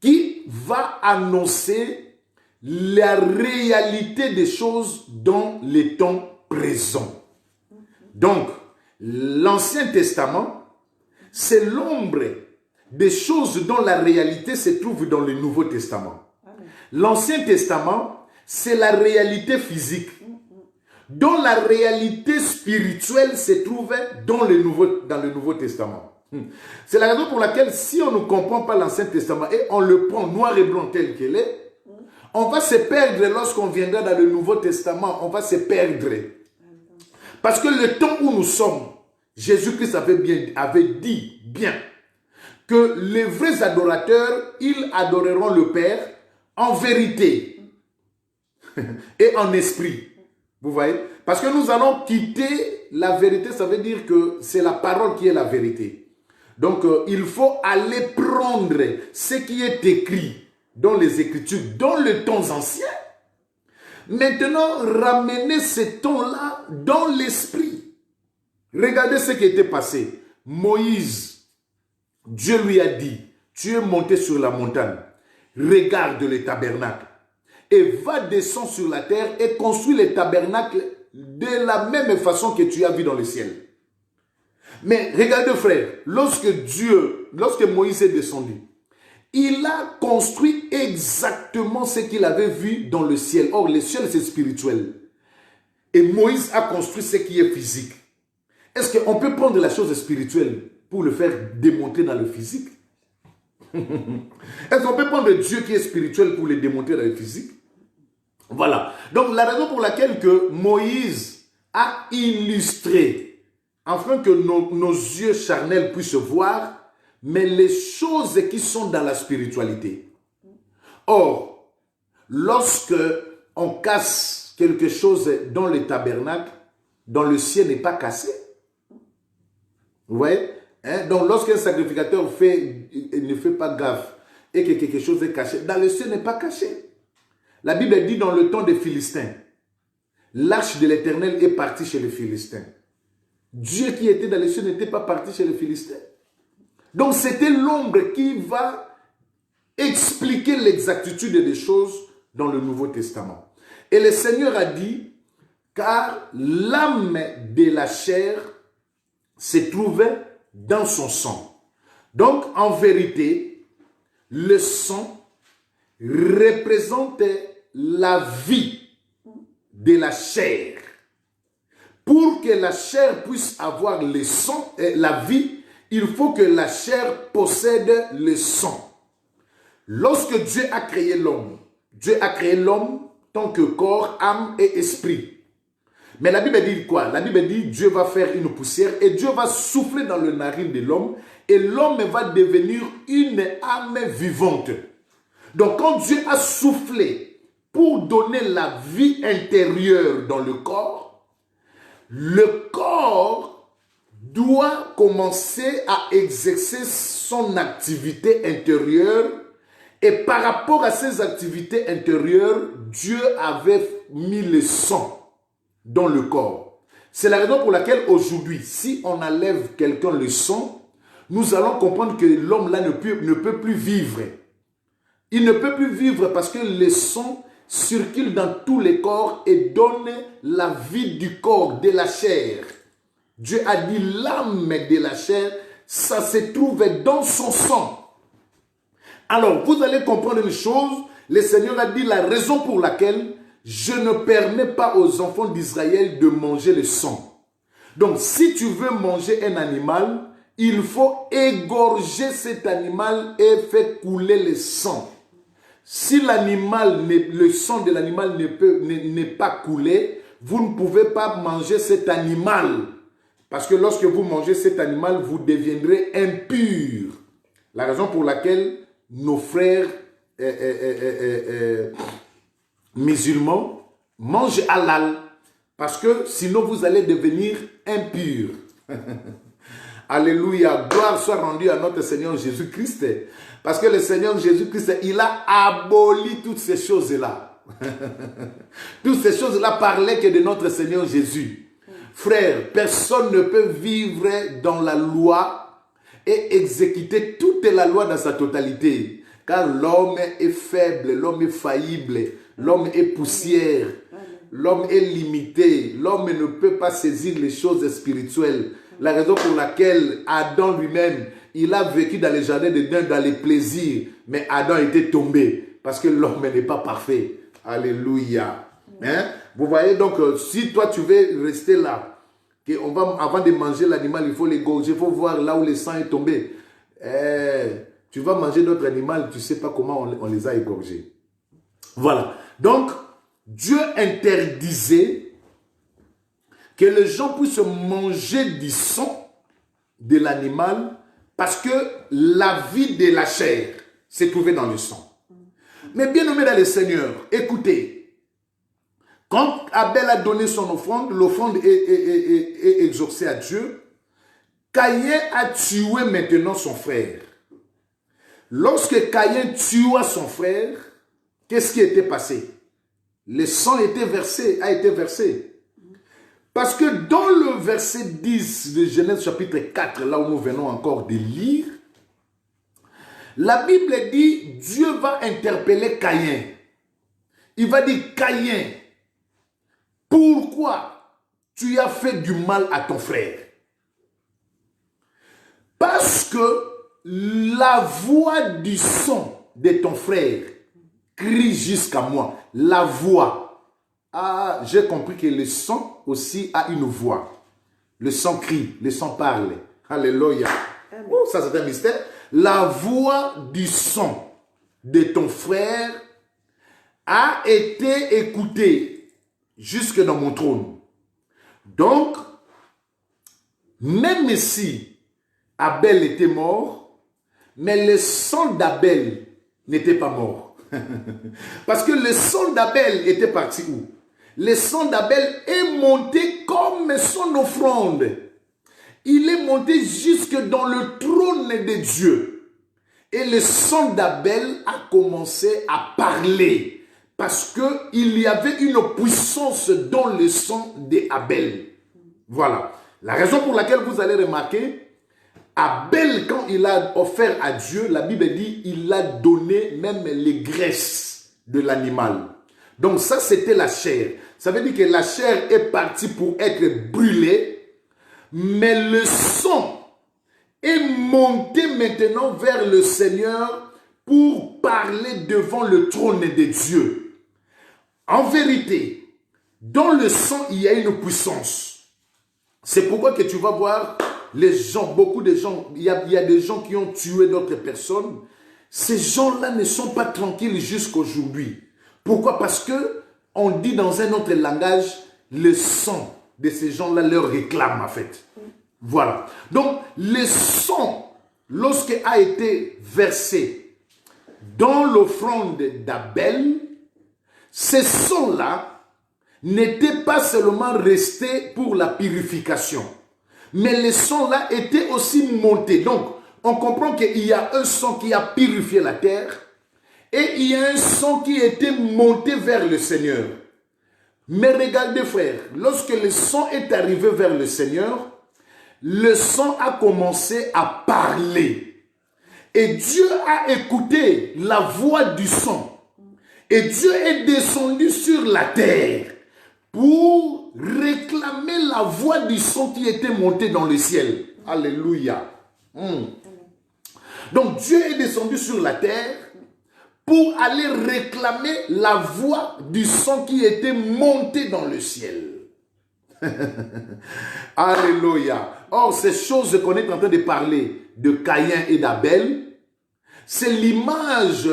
qui va annoncer la réalité des choses dans les temps présents. Donc, l'Ancien Testament, c'est l'ombre des choses dont la réalité se trouve dans le Nouveau Testament. L'Ancien Testament, c'est la réalité physique, dont la réalité spirituelle se trouvait dans le Nouveau Testament. C'est la raison pour laquelle, si on ne comprend pas l'Ancien Testament et on le prend noir et blanc tel qu'il est, on va se perdre lorsqu'on viendra dans le Nouveau Testament, on va se perdre. Parce que le temps où nous sommes, Jésus-Christ avait dit bien que les vrais adorateurs, ils adoreront le Père en vérité et en esprit. Vous voyez? Parce que nous allons quitter la vérité, ça veut dire que c'est la parole qui est la vérité. Donc, il faut aller prendre ce qui est écrit dans les Écritures, dans les temps anciens. Maintenant, ramener ce temps-là dans l'esprit. Regardez ce qui était passé. Moïse, Dieu lui a dit, tu es monté sur la montagne, regarde le tabernacle et va descendre sur la terre et construis le tabernacle de la même façon que tu as vu dans le ciel. Mais regardez frère, lorsque Moïse est descendu, il a construit exactement ce qu'il avait vu dans le ciel. Or, le ciel, c'est spirituel. Et Moïse a construit ce qui est physique. Est-ce qu'on peut prendre la chose spirituelle pour le faire démontrer dans le physique? Est-ce qu'on peut prendre Dieu qui est spirituel pour le démontrer dans le physique? Voilà. Donc, la raison pour laquelle que Moïse a illustré, afin que nos yeux charnels puissent voir, mais les choses qui sont dans la spiritualité. Or, lorsque on casse quelque chose dans le tabernacle, dans le ciel n'est pas cassé. Vous voyez? Donc, lorsqu'un sacrificateur ne fait pas gaffe et que quelque chose est caché, dans le ciel n'est pas caché. La Bible dit dans le temps des Philistins, l'arche de l'Éternel est partie chez les Philistins. Dieu qui était dans le ciel n'était pas parti chez les Philistins. Donc, c'était l'ombre qui va expliquer l'exactitude des choses dans le Nouveau Testament. Et le Seigneur a dit, car l'âme de la chair se trouvait dans son sang. Donc, en vérité, le sang représentait la vie de la chair. Pour que la chair puisse avoir le sang, la vie, il faut que la chair possède le sang. Lorsque Dieu a créé l'homme tant que corps, âme et esprit. Mais la Bible dit quoi? La Bible dit Dieu va faire une poussière et Dieu va souffler dans le narine de l'homme et l'homme va devenir une âme vivante. Donc quand Dieu a soufflé pour donner la vie intérieure dans le corps doit commencer à exercer son activité intérieure et par rapport à ces activités intérieures, Dieu avait mis le sang dans le corps. C'est la raison pour laquelle aujourd'hui, si on enlève quelqu'un le sang, nous allons comprendre que l'homme là ne peut plus vivre. Il ne peut plus vivre parce que le sang circule dans tous les corps et donne la vie du corps, de la chair. Dieu a dit l'âme de la chair, ça se trouve dans son sang. Alors, vous allez comprendre une chose, le Seigneur a dit la raison pour laquelle je ne permets pas aux enfants d'Israël de manger le sang. Donc, si tu veux manger un animal, il faut égorger cet animal et faire couler le sang. Si le sang de l'animal n'est pas coulé, vous ne pouvez pas manger cet animal. Parce que lorsque vous mangez cet animal, vous deviendrez impur. La raison pour laquelle nos frères musulmans mangent halal. Parce que sinon vous allez devenir impurs. Alléluia. Gloire soit rendue à notre Seigneur Jésus-Christ. Parce que le Seigneur Jésus-Christ, il a aboli toutes ces choses-là. Toutes ces choses-là parlaient que de notre Seigneur Jésus. Frère, personne ne peut vivre dans la loi et exécuter toute la loi dans sa totalité. Car l'homme est faible, l'homme est faillible, l'homme est poussière. l'homme est limité. L'homme ne peut pas saisir les choses spirituelles. La raison pour laquelle Adam lui-même, il a vécu dans les jardins d'Éden, dans les plaisirs. Mais Adam était tombé parce que l'homme n'est pas parfait. Alléluia. Hein? Vous voyez donc, si toi tu veux rester là, avant de manger l'animal, il faut l'égorger, il faut voir là où le sang est tombé. Tu vas manger d'autres animaux, tu ne sais pas comment on les a égorgés. Voilà. Donc, Dieu interdisait que les gens puissent manger du sang de l'animal parce que la vie de la chair se trouvait dans le sang. Mais bien aimé dans le Seigneur, écoutez, quand Abel a donné son offrande, l'offrande est exaucée à Dieu, Caïn a tué maintenant son frère. Lorsque Caïn tua son frère, qu'est-ce qui était passé? Le sang a été versé. Parce que dans le verset 10 de Genèse chapitre 4, là où nous venons encore de lire, la Bible dit, Dieu va interpeller Caïn. Il va dire, Caïn, pourquoi tu as fait du mal à ton frère? Parce que la voix du sang de ton frère crie jusqu'à moi. La voix. Ah, j'ai compris que le sang aussi a une voix. Le sang crie, le sang parle. Alléluia. Oh, ça c'est un mystère. La voix du sang de ton frère a été écoutée jusque dans mon trône. Donc, même si Abel était mort, mais le sang d'Abel n'était pas mort. Parce que le sang d'Abel était parti où? Le sang d'Abel est monté comme son offrande. Il est monté jusque dans le trône de Dieu. Et le sang d'Abel a commencé à parler. Parce qu'il y avait une puissance dans le sang d'Abel. Voilà. La raison pour laquelle vous allez remarquer, Abel, quand il a offert à Dieu, la Bible dit, il a donné même les graisses de l'animal. Donc ça, c'était la chair. Ça veut dire que la chair est partie pour être brûlée, mais le sang est monté maintenant vers le Seigneur pour parler devant le trône de Dieu. En vérité, dans le sang, il y a une puissance. C'est pourquoi que tu vas voir les gens, beaucoup de gens, il y a des gens qui ont tué d'autres personnes. Ces gens-là ne sont pas tranquilles jusqu'à aujourd'hui. Pourquoi? Parce que on dit dans un autre langage, le sang de ces gens-là leur réclame en fait. Voilà. Donc, le sang, lorsqu'il a été versé dans l'offrande d'Abel, ce sang-là n'était pas seulement resté pour la purification, mais le sang-là était aussi monté. Donc, on comprend qu'il y a un sang qui a purifié la terre et il y a un sang qui était monté vers le Seigneur. Mais regardez frère, lorsque le sang est arrivé vers le Seigneur, le sang a commencé à parler. Et Dieu a écouté la voix du sang. Et Dieu est descendu sur la terre pour réclamer la voix du sang qui était montée dans le ciel. Alléluia. Donc Dieu est descendu sur la terre pour aller réclamer la voix du sang qui était monté dans le ciel. Alléluia. Or, ces choses qu'on est en train de parler de Caïn et d'Abel, c'est l'image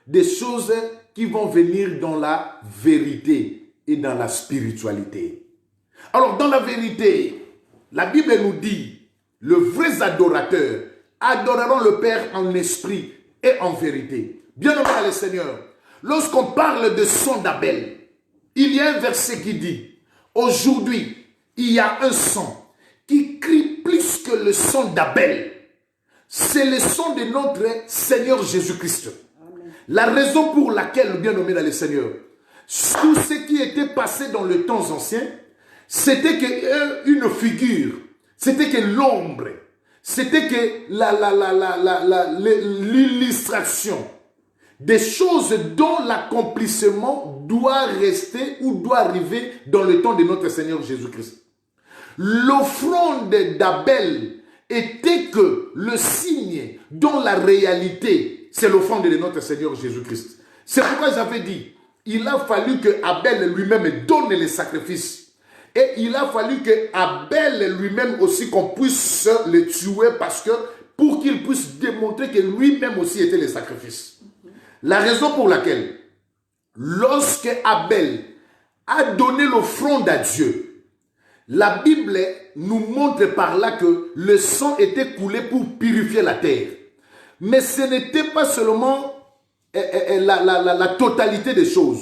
des choses qui vont venir dans la vérité et dans la spiritualité. Alors, dans la vérité, la Bible nous dit, les vrais adorateurs adoreront le Père en esprit et en vérité. Bien aimé dans le Seigneur, lorsqu'on parle de sang d'Abel, il y a un verset qui dit, aujourd'hui, il y a un sang qui crie plus que le sang d'Abel. C'est le sang de notre Seigneur Jésus-Christ. La raison pour laquelle, bien nommé dans le Seigneur, tout ce qui était passé dans le temps ancien, c'était qu'une figure, c'était que l'ombre, c'était que l'illustration des choses dont l'accomplissement doit rester ou doit arriver dans le temps de notre Seigneur Jésus-Christ. L'offrande d'Abel était que le signe dont la réalité, c'est l'offrande de notre Seigneur Jésus-Christ. C'est pourquoi j'avais dit, il a fallu que Abel lui-même donne les sacrifices. Et il a fallu que Abel lui-même aussi, qu'on puisse le tuer parce que pour qu'il puisse démontrer que lui-même aussi était le sacrifice. La raison pour laquelle, lorsque Abel a donné l'offrande à Dieu, la Bible nous montre par là que le sang était coulé pour purifier la terre. Mais ce n'était pas seulement la totalité des choses.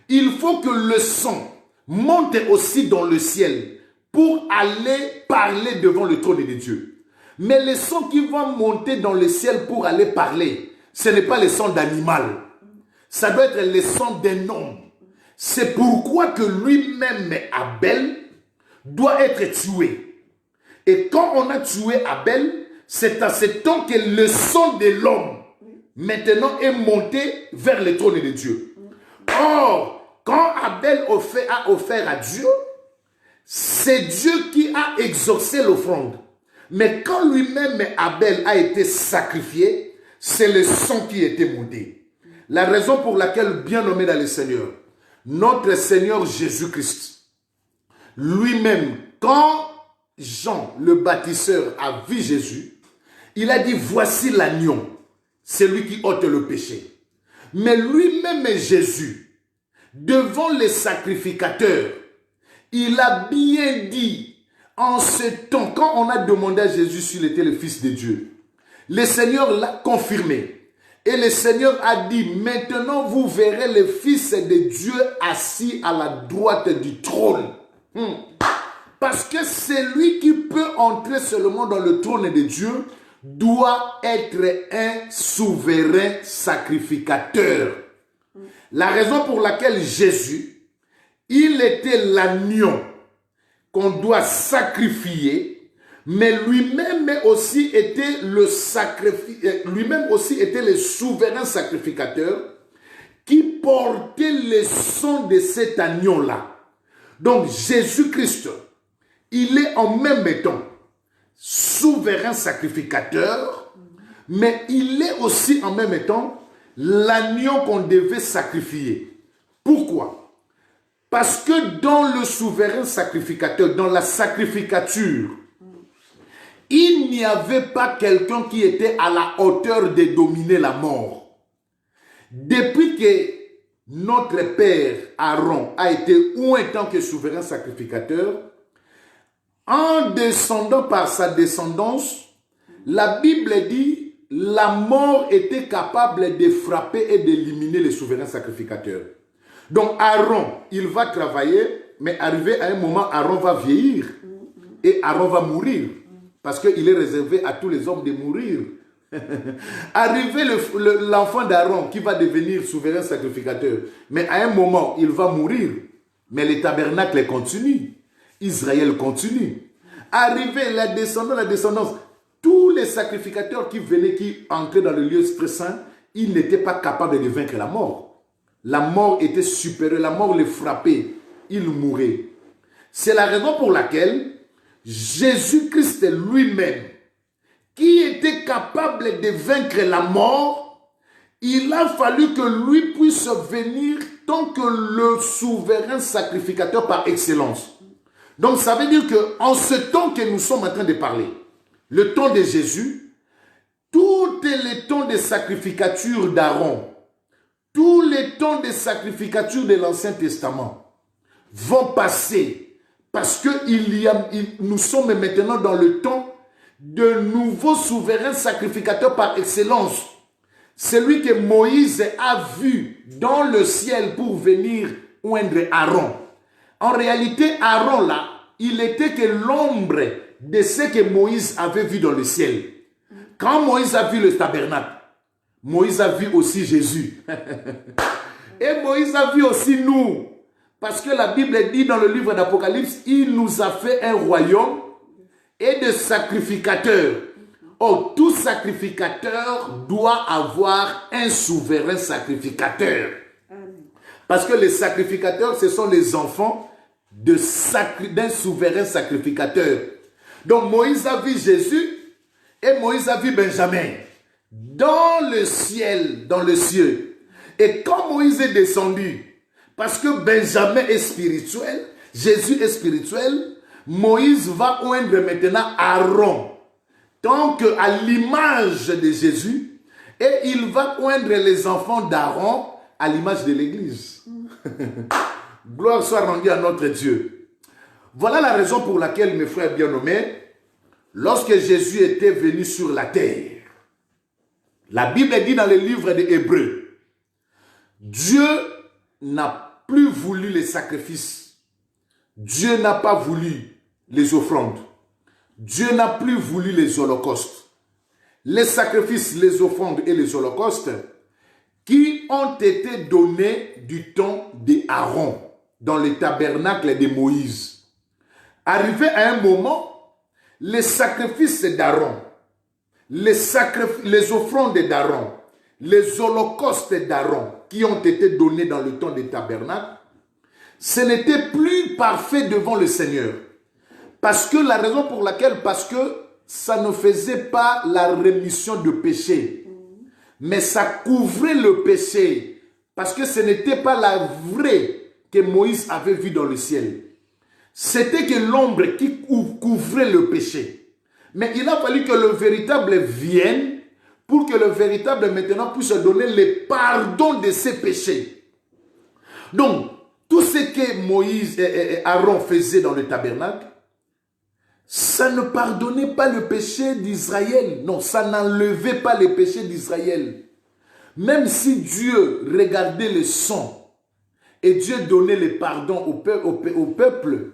Il faut que le sang monte aussi dans le ciel pour aller parler devant le trône de Dieu. Mais le sang qui va monter dans le ciel pour aller parler, ce n'est pas le sang d'animal. Ça doit être le sang d'un homme. C'est pourquoi que lui-même, Abel, doit être tué. Et quand on a tué Abel, c'est à ce temps que le sang de l'homme, maintenant, est monté vers le trône de Dieu. Or, quand Abel a offert à Dieu, c'est Dieu qui a exaucé l'offrande. Mais quand lui-même, Abel, a été sacrifié, c'est le sang qui était monté. La raison pour laquelle, bien nommé dans le Seigneur, notre Seigneur Jésus-Christ, lui-même, quand Jean, le baptiseur, a vu Jésus, il a dit, voici l'agneau, celui qui ôte le péché. Mais lui-même, Jésus, devant les sacrificateurs, il a bien dit, en ce temps, quand on a demandé à Jésus s'il était le Fils de Dieu, le Seigneur l'a confirmé. Et le Seigneur a dit, maintenant vous verrez le Fils de Dieu assis à la droite du trône. Parce que celui qui peut entrer seulement dans le trône de Dieu doit être un souverain sacrificateur. La raison pour laquelle Jésus, il était l'agneau qu'on doit sacrifier, mais lui-même aussi était le souverain sacrificateur qui portait le sang de cet agneau-là. Donc Jésus-Christ, il est en même temps souverain sacrificateur, mais il est aussi en même temps l'agneau qu'on devait sacrifier. Pourquoi? Parce que dans le souverain sacrificateur, dans la sacrificature, il n'y avait pas quelqu'un qui était à la hauteur de dominer la mort. Depuis que notre père Aaron a été oint en tant que souverain sacrificateur, en descendant par sa descendance, la Bible dit la mort était capable de frapper et d'éliminer les souverains sacrificateurs. Donc Aaron, il va travailler, mais arrivé à un moment, Aaron va vieillir et Aaron va mourir. Parce qu'il est réservé à tous les hommes de mourir. Arrivé l'enfant d'Aaron qui va devenir souverain sacrificateur, mais à un moment, il va mourir. Mais le tabernacle continue. Israël continue. Arrivé la descendance, tous les sacrificateurs qui venaient, qui entraient dans le lieu très saint, ils n'étaient pas capables de vaincre la mort. La mort était supérieure, la mort les frappait, ils mouraient. C'est la raison pour laquelle Jésus-Christ lui-même, qui était capable de vaincre la mort, il a fallu que lui puisse venir tant que le souverain sacrificateur par excellence. Donc ça veut dire qu'en ce temps que nous sommes en train de parler, le temps de Jésus, tous les temps de sacrificature d'Aaron, tous les temps de sacrificature de l'Ancien Testament vont passer parce que nous sommes maintenant dans le temps de nouveaux souverains sacrificateurs par excellence. Celui que Moïse a vu dans le ciel pour venir oindre Aaron. En réalité, Aaron là, il était que l'ombre de ce que Moïse avait vu dans le ciel. Quand Moïse a vu le tabernacle, Moïse a vu aussi Jésus. Et Moïse a vu aussi nous. Parce que la Bible dit dans le livre d'Apocalypse, il nous a fait un royaume et de sacrificateurs Or, tout sacrificateur doit avoir un souverain sacrificateur. Parce que les sacrificateurs, ce sont les enfants d'un souverain sacrificateur. Donc, Moïse a vu Jésus et Moïse a vu Benjamin dans le ciel, dans le ciel. Et quand Moïse est descendu, parce que Benjamin est spirituel, Jésus est spirituel, Moïse va oindre maintenant Aaron, tant qu'à l'image de Jésus, et il va oindre les enfants d'Aaron à l'image de l'Église. Gloire soit rendue à notre Dieu. Voilà la raison pour laquelle, mes frères bien-nommés, lorsque Jésus était venu sur la terre, la Bible dit dans le livre des Hébreux, Dieu n'a plus voulu les sacrifices. Dieu n'a pas voulu les offrandes. Dieu n'a plus voulu les holocaustes. Les sacrifices, les offrandes et les holocaustes qui ont été donnés du temps d'Aaron dans le tabernacle de Moïse. Arrivé à un moment, les sacrifices d'Aaron, les offrandes d'Aaron, les holocaustes d'Aaron qui ont été donnés dans le temps des tabernacles, ce n'était plus parfait devant le Seigneur. Parce que la raison pour laquelle, parce que ça ne faisait pas la rémission de péché, mais ça couvrait le péché, parce que ce n'était pas la vraie que Moïse avait vue dans le ciel. C'était que l'ombre qui couvrait le péché. Mais il a fallu que le véritable vienne pour que le véritable maintenant puisse donner le pardon de ses péchés. Donc, tout ce que Moïse et Aaron faisaient dans le tabernacle, ça ne pardonnait pas le péché d'Israël. Non, ça n'enlevait pas les péchés d'Israël. Même si Dieu regardait le sang et Dieu donnait le pardon au peuple,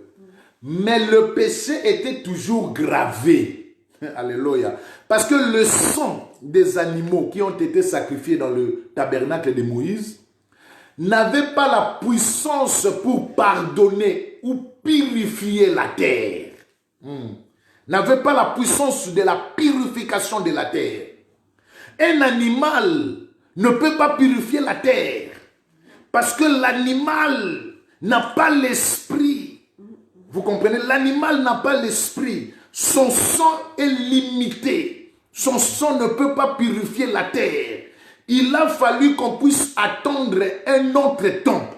mais le péché était toujours gravé. Alléluia. Parce que le sang des animaux qui ont été sacrifiés dans le tabernacle de Moïse n'avait pas la puissance pour pardonner ou purifier la terre. N'avait pas la puissance de la purification de la terre. Un animal ne peut pas purifier la terre parce que l'animal n'a pas l'esprit. Vous comprenez? L'animal n'a pas l'esprit. Son sang est limité. Son sang ne peut pas purifier la terre. Il a fallu qu'on puisse attendre un autre temps.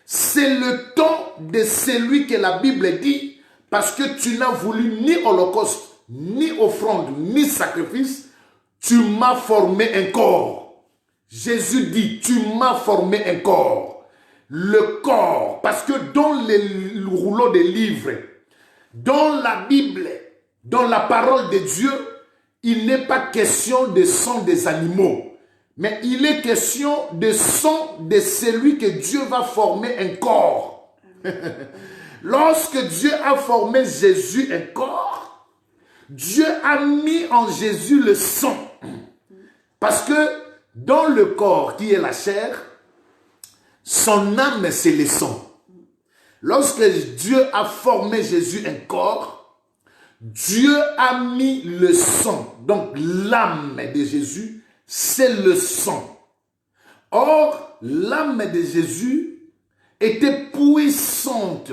C'est le temps de celui que la Bible dit, parce que tu n'as voulu ni holocauste, ni offrande, ni sacrifice, tu m'as formé un corps. Jésus dit, tu m'as formé un corps. Le corps, parce que dans les rouleaux des livres, dans la Bible, dans la parole de Dieu, il n'est pas question de sang des animaux, mais il est question de sang de celui que Dieu va former un corps. Lorsque Dieu a formé Jésus un corps, Dieu a mis en Jésus le sang. Parce que dans le corps qui est la chair, son âme c'est le sang. Lorsque Dieu a formé Jésus un corps, Dieu a mis le sang. Donc l'âme de Jésus, c'est le sang. Or, l'âme de Jésus était puissante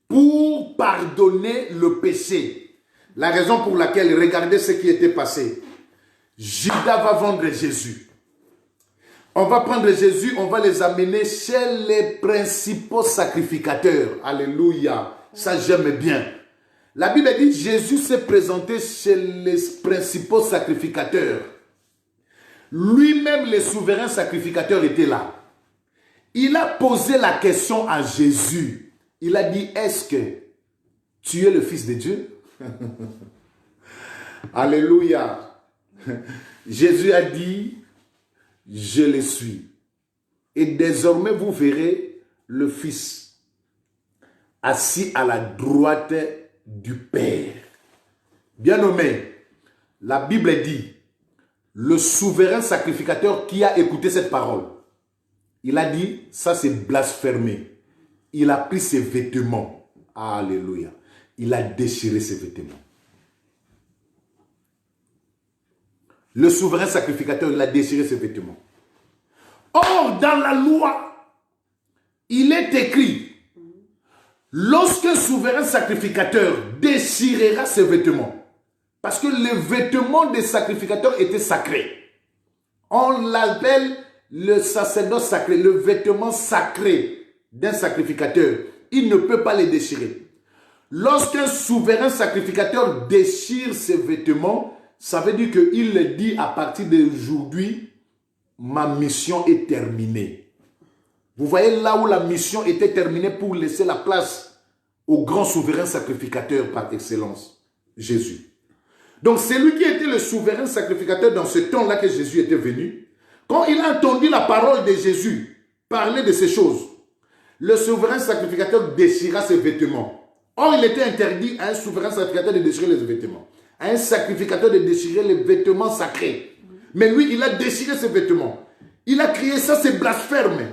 pour pardonner le péché. La raison pour laquelle, regardez ce qui était passé. Judas va vendre Jésus. On va prendre Jésus, on va les amener chez les principaux sacrificateurs. Alléluia. Ça, j'aime bien. La Bible dit, Jésus s'est présenté chez les principaux sacrificateurs. Lui-même, le souverain sacrificateur était là. Il a posé la question à Jésus. Il a dit, est-ce que tu es le Fils de Dieu? Alléluia. Jésus a dit, je le suis. Et désormais, vous verrez le Fils assis à la droite du Père. Bien-aimé, la Bible dit, le souverain sacrificateur qui a écouté cette parole, il a dit, ça c'est blasphémé. Il a pris ses vêtements. Alléluia. Il a déchiré ses vêtements. le souverain sacrificateur, il a déchiré ses vêtements. Or, dans la loi, il est écrit, lorsqu'un souverain sacrificateur déchirera ses vêtements, parce que les vêtements des sacrificateurs étaient sacrés. On l'appelle le sacerdoce sacré, le vêtement sacré d'un sacrificateur. Il ne peut pas les déchirer. Lorsqu'un souverain sacrificateur déchire ses vêtements, ça veut dire qu'il dit à partir d'aujourd'hui, ma mission est terminée. Vous voyez là où la mission était terminée pour laisser la place au grand souverain sacrificateur par excellence, Jésus. Donc c'est lui qui était le souverain sacrificateur dans ce temps-là que Jésus était venu. Quand il a entendu la parole de Jésus parler de ces choses, le souverain sacrificateur déchira ses vêtements. Or, il était interdit à un souverain sacrificateur de déchirer les vêtements. À un sacrificateur de déchirer les vêtements sacrés. Mais lui, il a déchiré ses vêtements. Il a crié ça, c'est blasphème.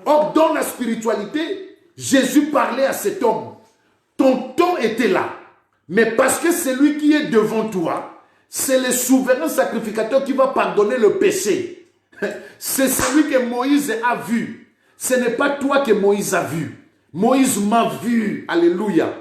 Or, dans la spiritualité, Jésus parlait à cet homme. Ton temps était là. Mais parce que c'est lui qui est devant toi, c'est le souverain sacrificateur qui va pardonner le péché. C'est celui que Moïse a vu. Ce n'est pas toi que Moïse a vu. Moïse m'a vu. Alléluia.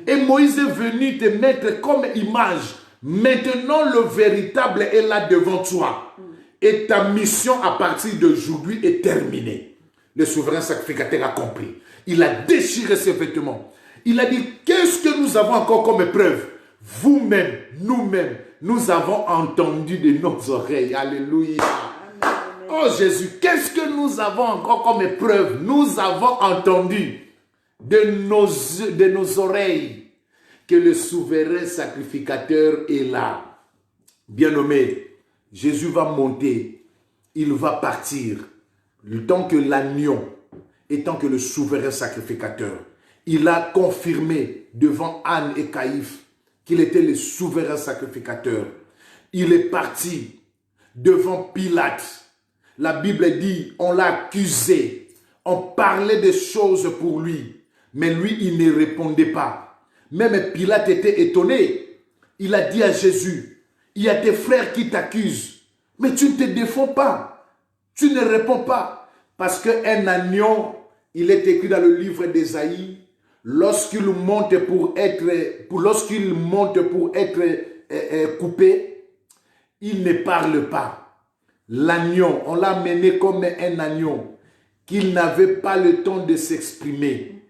Et Moïse est venu te mettre comme image. Maintenant, le véritable est là devant toi. Et ta mission à partir d'aujourd'hui est terminée. Le souverain sacrificateur a compris. Il a déchiré ses vêtements. Il a dit, qu'est-ce que nous avons encore comme preuve? Vous-même, nous-mêmes, nous avons entendu de nos oreilles. Alléluia. Oh Jésus, qu'est-ce que nous avons encore comme preuve? Nous avons entendu de nos oreilles que le souverain sacrificateur est là. Bien-aimé, Jésus va monter, il va partir. Le temps que l'agneau, étant que le souverain sacrificateur, il a confirmé devant Anne et Caïphe qu'il était le souverain sacrificateur. Il est parti devant Pilate. La Bible dit, on l'a accusé, on parlait des choses pour lui, mais lui, il ne répondait pas. Même Pilate était étonné. Il a dit à Jésus, il y a tes frères qui t'accusent, mais tu ne te défends pas, tu ne réponds pas. Parce qu'un agneau, il est écrit dans le livre d'Ésaïe, lorsqu'il monte pour être coupé, il ne parle pas. L'agneau, on l'a mené comme un agneau, qu'il n'avait pas le temps de s'exprimer,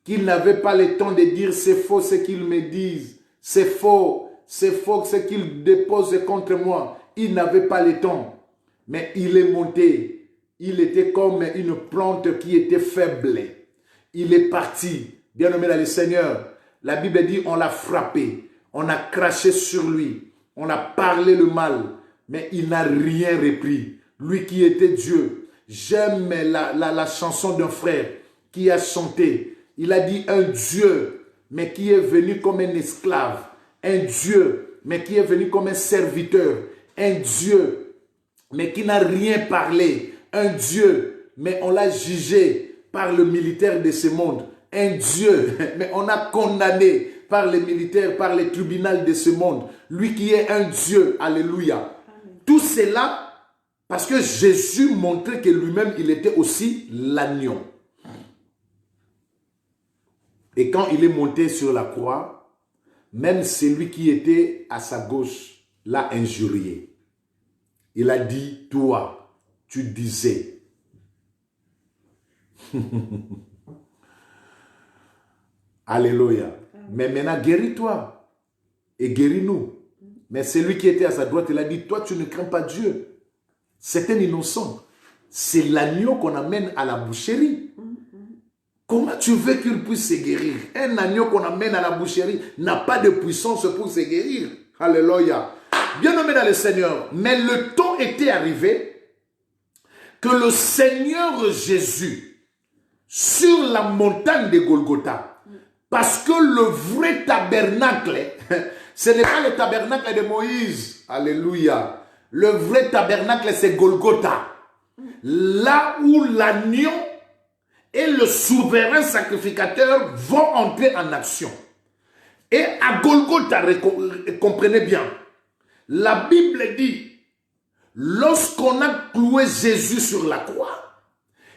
qu'il n'avait pas le temps de dire c'est faux ce qu'ils me disent, c'est faux ce qu'ils déposent contre moi. Il n'avait pas le temps, mais il est monté. Il était comme une plante qui était faible. Il est parti. Bien-aimé dans le Seigneur, la Bible dit on l'a frappé, on a craché sur lui, on a parlé le mal, mais il n'a rien repris. Lui qui était Dieu. J'aime la chanson d'un frère qui a chanté. Il a dit un Dieu, mais qui est venu comme un esclave. Un Dieu, mais qui est venu comme un serviteur. Un Dieu, mais qui n'a rien parlé. Un Dieu, mais on l'a jugé par le militaire de ce monde. Un Dieu, mais on a condamné par les militaires, par les tribunaux de ce monde. Lui qui est un Dieu. Alléluia. Amen. Tout cela parce que Jésus montrait que lui-même, il était aussi l'agneau. Et quand il est monté sur la croix, même celui qui était à sa gauche l'a injurié. Il a dit, toi, tu disais. Alléluia. Mais maintenant, guéris-toi et guéris-nous. Mais celui qui était à sa droite, il a dit, toi, tu ne crains pas Dieu. C'est un innocent. C'est l'agneau qu'on amène à la boucherie. Comment tu veux qu'il puisse se guérir? Un agneau qu'on amène à la boucherie n'a pas de puissance pour se guérir. Alléluia. Bien-aimé dans le Seigneur. Mais le temps était arrivé que le Seigneur Jésus, sur la montagne de Golgotha, parce que le vrai tabernacle, ce n'est pas le tabernacle de Moïse. Alléluia. Le vrai tabernacle, c'est Golgotha. Là où l'agneau et le souverain sacrificateur vont entrer en action. Et à Golgotha, comprenez bien, la Bible dit lorsqu'on a cloué Jésus sur la croix,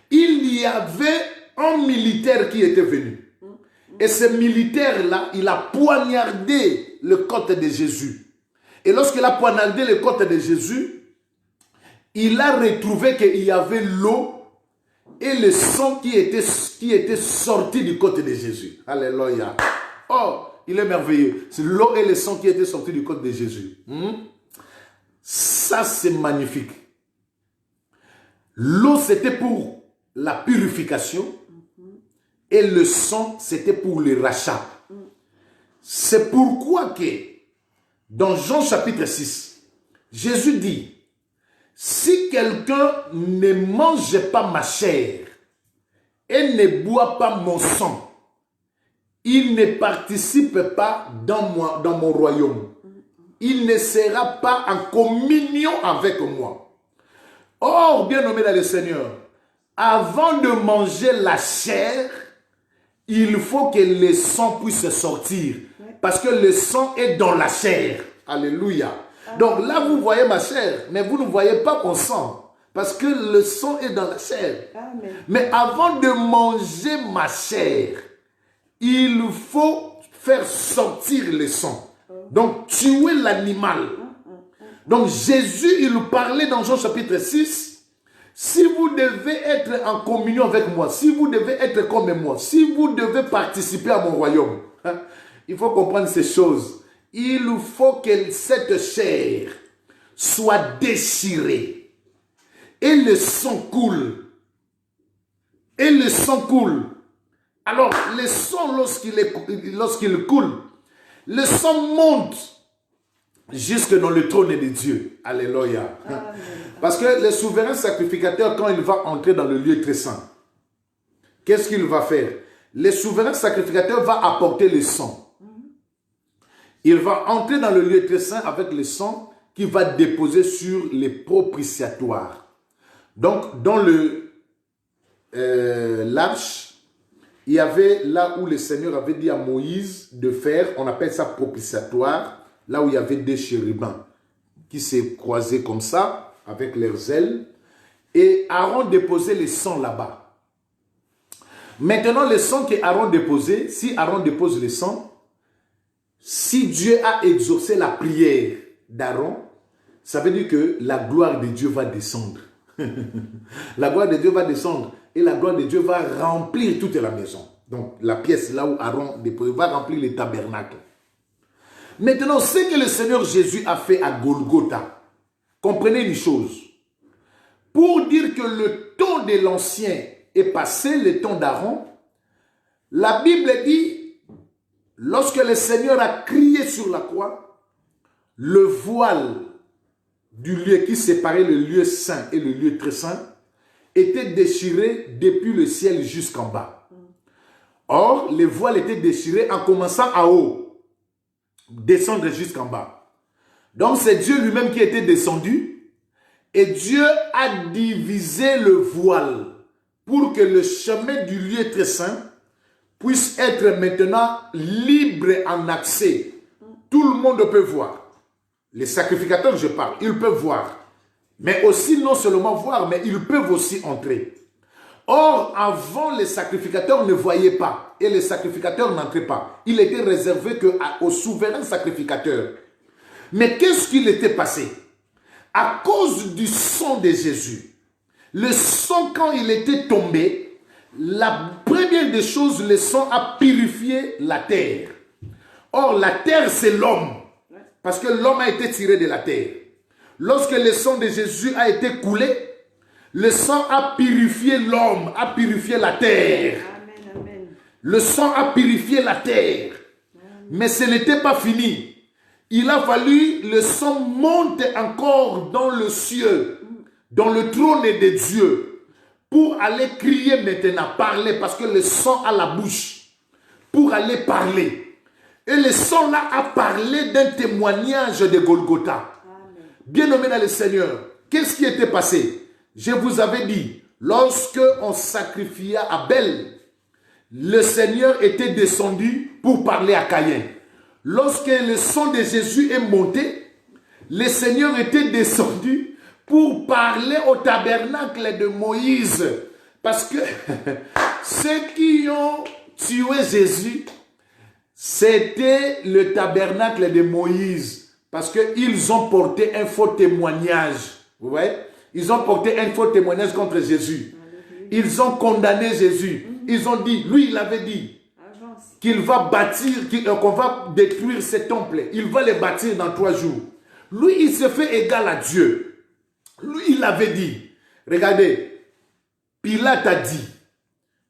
il y avait un militaire qui était venu. Et ce militaire-là, il a poignardé le côte de Jésus. Et lorsqu'il a poignardé le côte de Jésus, il a retrouvé qu'il y avait l'eau et le sang qui était sorti du côte de Jésus. Alléluia. Oh, il est merveilleux. C'est l'eau et le sang qui étaient sortis du côte de Jésus. Ça, c'est magnifique. L'eau, c'était pour la purification et le sang, c'était pour le rachat. C'est pourquoi que dans Jean chapitre 6, Jésus dit, si quelqu'un ne mange pas ma chair et ne boit pas mon sang, il ne participe pas dans mon royaume. Il ne sera pas en communion avec moi. Or, bien-aimé dans le Seigneur, avant de manger la chair, il faut que le sang puisse sortir. Parce que le sang est dans la chair. Alléluia. Donc là, vous voyez ma chair, mais vous ne voyez pas mon sang. Parce que le sang est dans la chair. Amen. Mais avant de manger ma chair, il faut faire sortir le sang. Donc, tuer l'animal. Donc, Jésus, il nous parlait dans Jean chapitre 6. Si vous devez être en communion avec moi, si vous devez être comme moi, si vous devez participer à mon royaume, il faut comprendre ces choses. Il faut que cette chair soit déchirée. Et le sang coule. Et le sang coule. Alors, le sang, lorsqu'il coule, le sang monte jusque dans le trône de Dieu. Alléluia. Amen. Parce que le souverain sacrificateur, quand il va entrer dans le lieu très saint, qu'est-ce qu'il va faire? Le souverain sacrificateur va apporter le sang. Il va entrer dans le lieu très saint avec le sang qu'il va déposer sur les propitiatoires. Donc, dans l'arche, il y avait là où le Seigneur avait dit à Moïse de faire, on appelle ça propitiatoire, là où il y avait des chérubins qui s'est croisés comme ça, avec leurs ailes, et Aaron déposait le sang là-bas. Maintenant, le sang qu'Aaron déposait, si Aaron dépose le sang, si Dieu a exaucé la prière d'Aaron, ça veut dire que la gloire de Dieu va descendre. La gloire de Dieu va descendre et la gloire de Dieu va remplir toute la maison. Donc, la pièce là où Aaron dépose va remplir le tabernacle. Maintenant, ce que le Seigneur Jésus a fait à Golgotha, comprenez une chose. Pour dire que le temps de l'ancien est passé, le temps d'Aaron, la Bible dit, lorsque le Seigneur a crié sur la croix, le voile du lieu qui séparait le lieu saint et le lieu très saint était déchiré depuis le ciel jusqu'en bas. Or, le voile était déchiré en commençant à haut, descendre jusqu'en bas. Donc, c'est Dieu lui-même qui était descendu et Dieu a divisé le voile pour que le chemin du lieu très saint puisse être maintenant libre en accès. Tout le monde peut voir. Les sacrificateurs, je parle, ils peuvent voir. Mais aussi, non seulement voir, mais ils peuvent aussi entrer. Or, avant, les sacrificateurs ne voyaient pas. Et les sacrificateurs n'entraient pas. Il était réservé aux souverains sacrificateurs. Mais qu'est-ce qu'il était passé? À cause du sang de Jésus, le sang, quand il était tombé, la première des choses, le sang a purifié la terre. Or, la terre, c'est l'homme. Parce que l'homme a été tiré de la terre. Lorsque le sang de Jésus a été coulé, le sang a purifié l'homme, a purifié la terre. Amen, amen. Le sang a purifié la terre. Amen. Mais ce n'était pas fini. Il a fallu le sang monte encore dans le ciel, dans le trône de Dieu, pour aller crier maintenant, parler, parce que le sang a la bouche, pour aller parler. Et le sang là a parlé d'un témoignage de Golgotha. Bien-aimé dans le Seigneur, qu'est-ce qui était passé? Je vous avais dit, lorsque on sacrifia Abel, le Seigneur était descendu pour parler à Caïn. Lorsque le sang de Jésus est monté, le Seigneur était descendu pour parler au tabernacle de Moïse. Parce que ceux qui ont tué Jésus, c'était le tabernacle de Moïse. Parce qu'ils ont porté un faux témoignage. Vous voyez? Ils ont porté un faux témoignage contre Jésus. Ils ont condamné Jésus. Ils ont dit, lui il avait dit qu'il va bâtir, qu'on va détruire ce temple. Il va le bâtir dans 3 jours. Lui il se fait égal à Dieu. Lui il avait dit, regardez, Pilate a dit,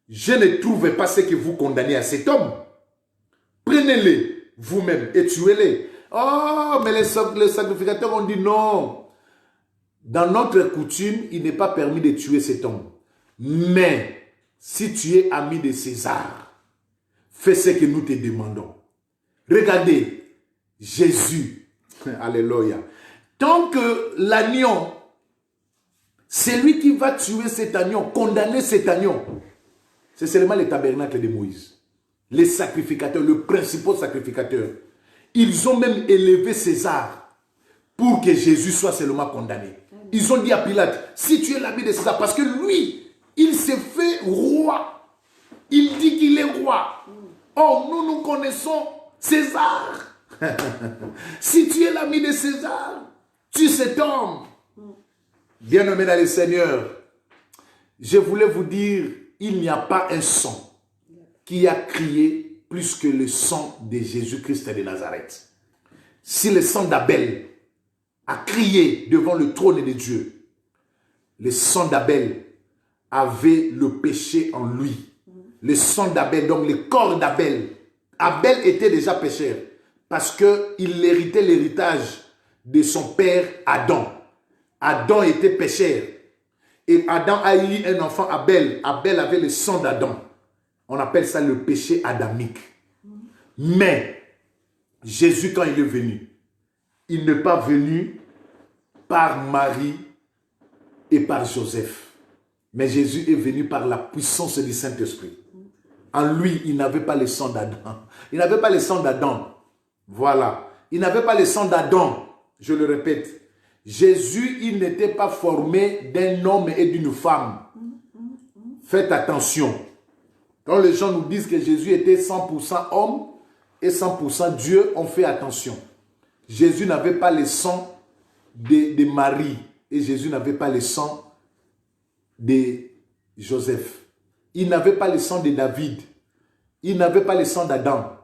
je ne trouve pas ce que vous condamnez à cet homme. Prenez-les vous-même et tuez-les. Oh, mais les sacrificateurs ont dit non. Dans notre coutume, il n'est pas permis de tuer cet homme. Mais, si tu es ami de César, fais ce que nous te demandons. Regardez, Jésus, alléluia. Tant que l'agneau, c'est lui qui va tuer cet agneau, condamner cet agneau. C'est seulement le tabernacle de Moïse. Les sacrificateurs, le principal sacrificateur. Ils ont même élevé César pour que Jésus soit seulement condamné. Ils ont dit à Pilate, si tu es l'ami de César, parce que lui, il s'est fait roi. Il dit qu'il est roi. Oh, nous connaissons César. Si tu es l'ami de César, tue cet homme. Bien-aimés dans le Seigneur, je voulais vous dire, il n'y a pas un sang qui a crié plus que le sang de Jésus-Christ de Nazareth. Si le sang d'Abel a crié devant le trône de Dieu, le sang d'Abel avait le péché en lui. Le sang d'Abel, donc le corps d'Abel. Abel était déjà pécheur parce qu'il héritait l'héritage de son père Adam. Adam était pécheur. Et Adam a eu un enfant, Abel. Abel avait le sang d'Adam. On appelle ça le péché adamique. Mais Jésus, quand il est venu, il n'est pas venu par Marie et par Joseph. Mais Jésus est venu par la puissance du Saint-Esprit. En lui, il n'avait pas le sang d'Adam. Il n'avait pas le sang d'Adam. Voilà. Il n'avait pas le sang d'Adam. Je le répète. Jésus, il n'était pas formé d'un homme et d'une femme. Faites attention. Quand les gens nous disent que Jésus était 100% homme et 100% Dieu, on fait attention. Jésus n'avait pas le sang de Marie et Jésus n'avait pas le sang de Joseph. Il n'avait pas le sang de David. Il n'avait pas le sang d'Adam.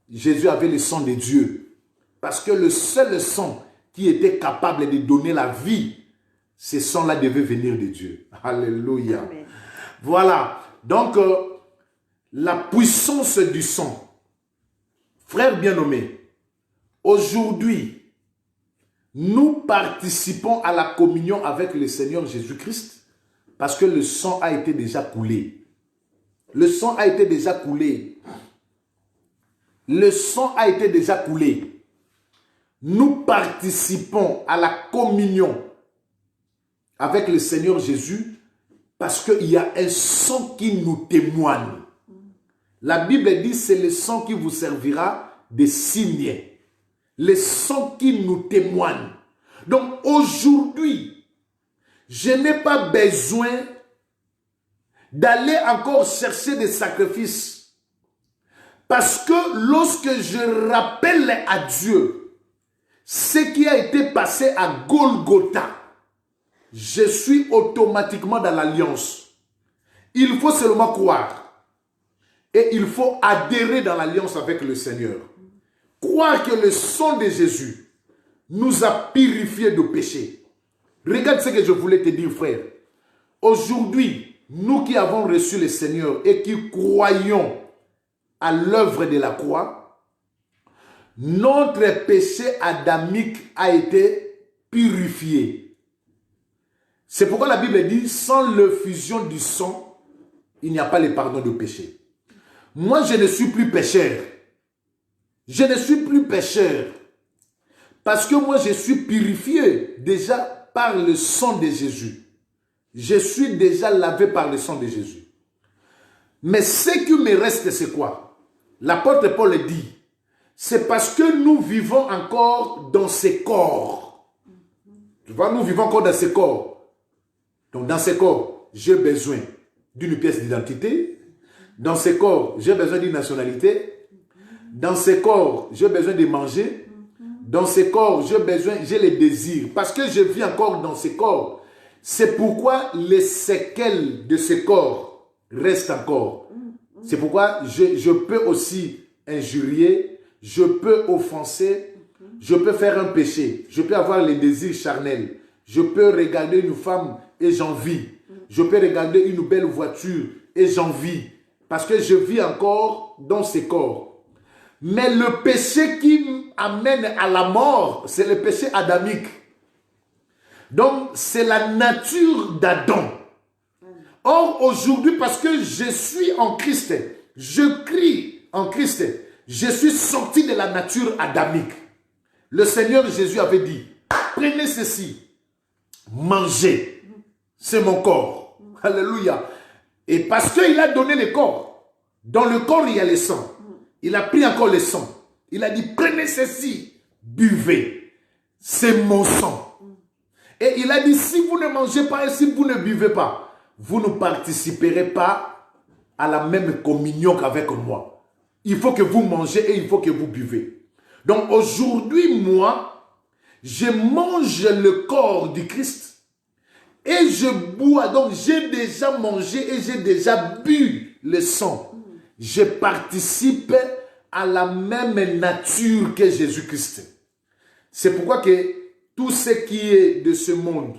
Jésus avait le sang de Dieu. Parce que le seul sang qui était capable de donner la vie, ce sang-là devait venir de Dieu. Alléluia. Amen. Voilà. Donc, la puissance du sang. Frères bien-aimés, aujourd'hui, nous participons à la communion avec le Seigneur Jésus-Christ parce que le sang a été déjà coulé. Le sang a été déjà coulé. Le sang a été déjà coulé. Nous participons à la communion avec le Seigneur Jésus parce qu'il y a un sang qui nous témoigne. La Bible dit c'est le sang qui vous servira de signe. Le sang qui nous témoigne. Donc aujourd'hui, je n'ai pas besoin d'aller encore chercher des sacrifices. Parce que lorsque je rappelle à Dieu ce qui a été passé à Golgotha, je suis automatiquement dans l'alliance. Il faut seulement croire. Et il faut adhérer dans l'alliance avec le Seigneur. Croire que le sang de Jésus nous a purifiés de péché. Regarde ce que je voulais te dire, frère. Aujourd'hui, nous qui avons reçu le Seigneur et qui croyons à l'œuvre de la croix, notre péché adamique a été purifié. C'est pourquoi la Bible dit, sans l'effusion du sang, il n'y a pas le pardon de péché. Moi, je ne suis plus pécheur. Je ne suis plus pécheur. Parce que moi, je suis purifié déjà par le sang de Jésus. Je suis déjà lavé par le sang de Jésus. Mais ce qui me reste, c'est quoi? L'apôtre Paul dit, c'est parce que nous vivons encore dans ces corps. Nous vivons encore dans ce corps. Donc dans ce corps, j'ai besoin d'une pièce d'identité. Dans ce corps, j'ai besoin d'une nationalité. Dans ce corps, j'ai besoin de manger. Dans ce corps, j'ai les désirs. Parce que je vis encore dans ce corps. C'est pourquoi les séquelles de ce corps restent encore. C'est pourquoi je peux aussi injurier, je peux offenser, je peux faire un péché, je peux avoir les désirs charnels, je peux regarder une femme et j'envie, je peux regarder une belle voiture et j'envie, parce que je vis encore dans ce corps. Mais le péché qui amène à la mort, c'est le péché adamique. Donc, c'est la nature d'Adam. Or, aujourd'hui, parce que je suis en Christ, je crie en Christ, je suis sorti de la nature adamique. Le Seigneur Jésus avait dit, prenez ceci, mangez, c'est mon corps. Alléluia. Et parce qu'il a donné le corps, dans le corps il y a le sang. Il a pris encore le sang. Il a dit, prenez ceci, buvez, c'est mon sang. Et il a dit, si vous ne mangez pas et si vous ne buvez pas, vous ne participerez pas à la même communion qu'avec moi. Il faut que vous mangez et il faut que vous buvez. Donc aujourd'hui, moi, je mange le corps du Christ et je bois. Donc j'ai déjà mangé et j'ai déjà bu le sang. Je participe à la même nature que Jésus-Christ. C'est pourquoi que tout ce qui est de ce monde,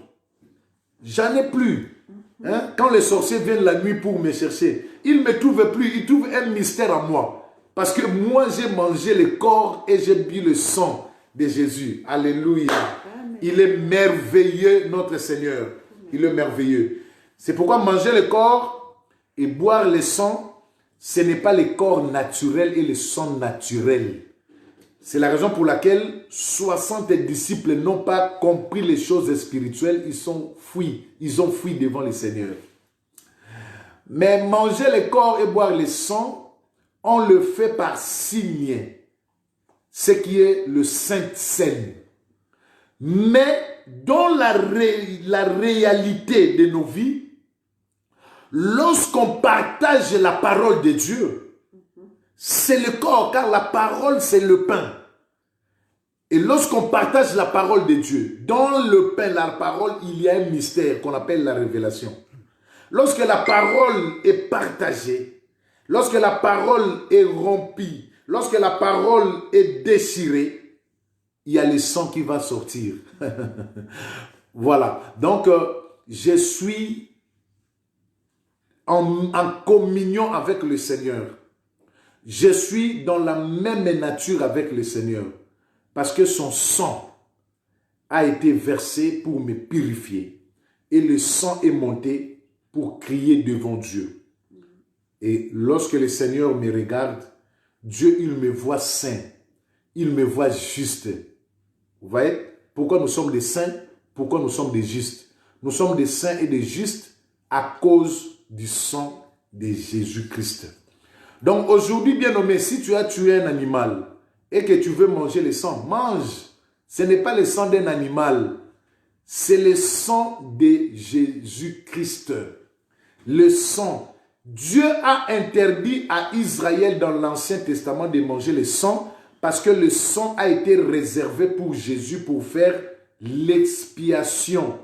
j'en ai plus. Hein? Quand les sorciers viennent la nuit pour me chercher, ils ne me trouvent plus, ils trouvent un mystère en moi. Parce que moi, j'ai mangé le corps et j'ai bu le sang de Jésus. Alléluia. Amen. Il est merveilleux, notre Seigneur. Il est merveilleux. C'est pourquoi manger le corps et boire le sang, ce n'est pas le corps naturel et le sang naturel. C'est la raison pour laquelle 60 disciples n'ont pas compris les choses spirituelles. Ils ont fui devant le Seigneur. Mais manger le corps et boire le sang, on le fait par signe, ce qui est le Sainte-Seine. Mais dans la réalité de nos vies, lorsqu'on partage la parole de Dieu, c'est le corps, car la parole, c'est le pain. Et lorsqu'on partage la parole de Dieu, dans le pain, la parole, il y a un mystère qu'on appelle la révélation. Lorsque la parole est partagée, lorsque la parole est rompue, lorsque la parole est déchirée, il y a le sang qui va sortir. Voilà. Donc, je suis en communion avec le Seigneur. Je suis dans la même nature avec le Seigneur. Parce que son sang a été versé pour me purifier. Et le sang est monté pour crier devant Dieu. Et lorsque le Seigneur me regarde, Dieu, il me voit saint. Il me voit juste. Vous voyez? Pourquoi nous sommes des saints? Pourquoi nous sommes des justes? Nous sommes des saints et des justes à cause du sang de Jésus-Christ. Donc aujourd'hui, bien-aimé, si tu as tué un animal et que tu veux manger le sang, mange. Ce n'est pas le sang d'un animal, c'est le sang de Jésus-Christ. Le sang. Dieu a interdit à Israël dans l'Ancien Testament de manger le sang parce que le sang a été réservé pour Jésus pour faire l'expiation.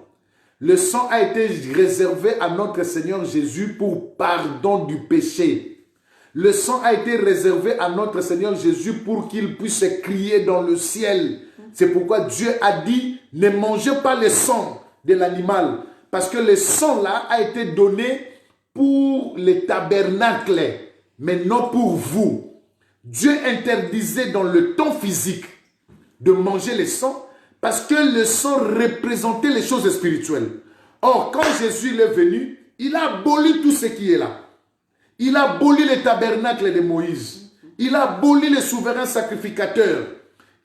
Le sang a été réservé à notre Seigneur Jésus pour pardon du péché. Le sang a été réservé à notre Seigneur Jésus pour qu'il puisse crier dans le ciel. C'est pourquoi Dieu a dit, ne mangez pas le sang de l'animal. Parce que le sang là a été donné pour les tabernacles, mais non pour vous. Dieu interdisait dans le temps physique de manger le sang parce que le sang représentait les choses spirituelles. Or, quand Jésus est venu, il a aboli tout ce qui est là. Il a aboli les tabernacles de Moïse. Il a aboli les souverains sacrificateurs.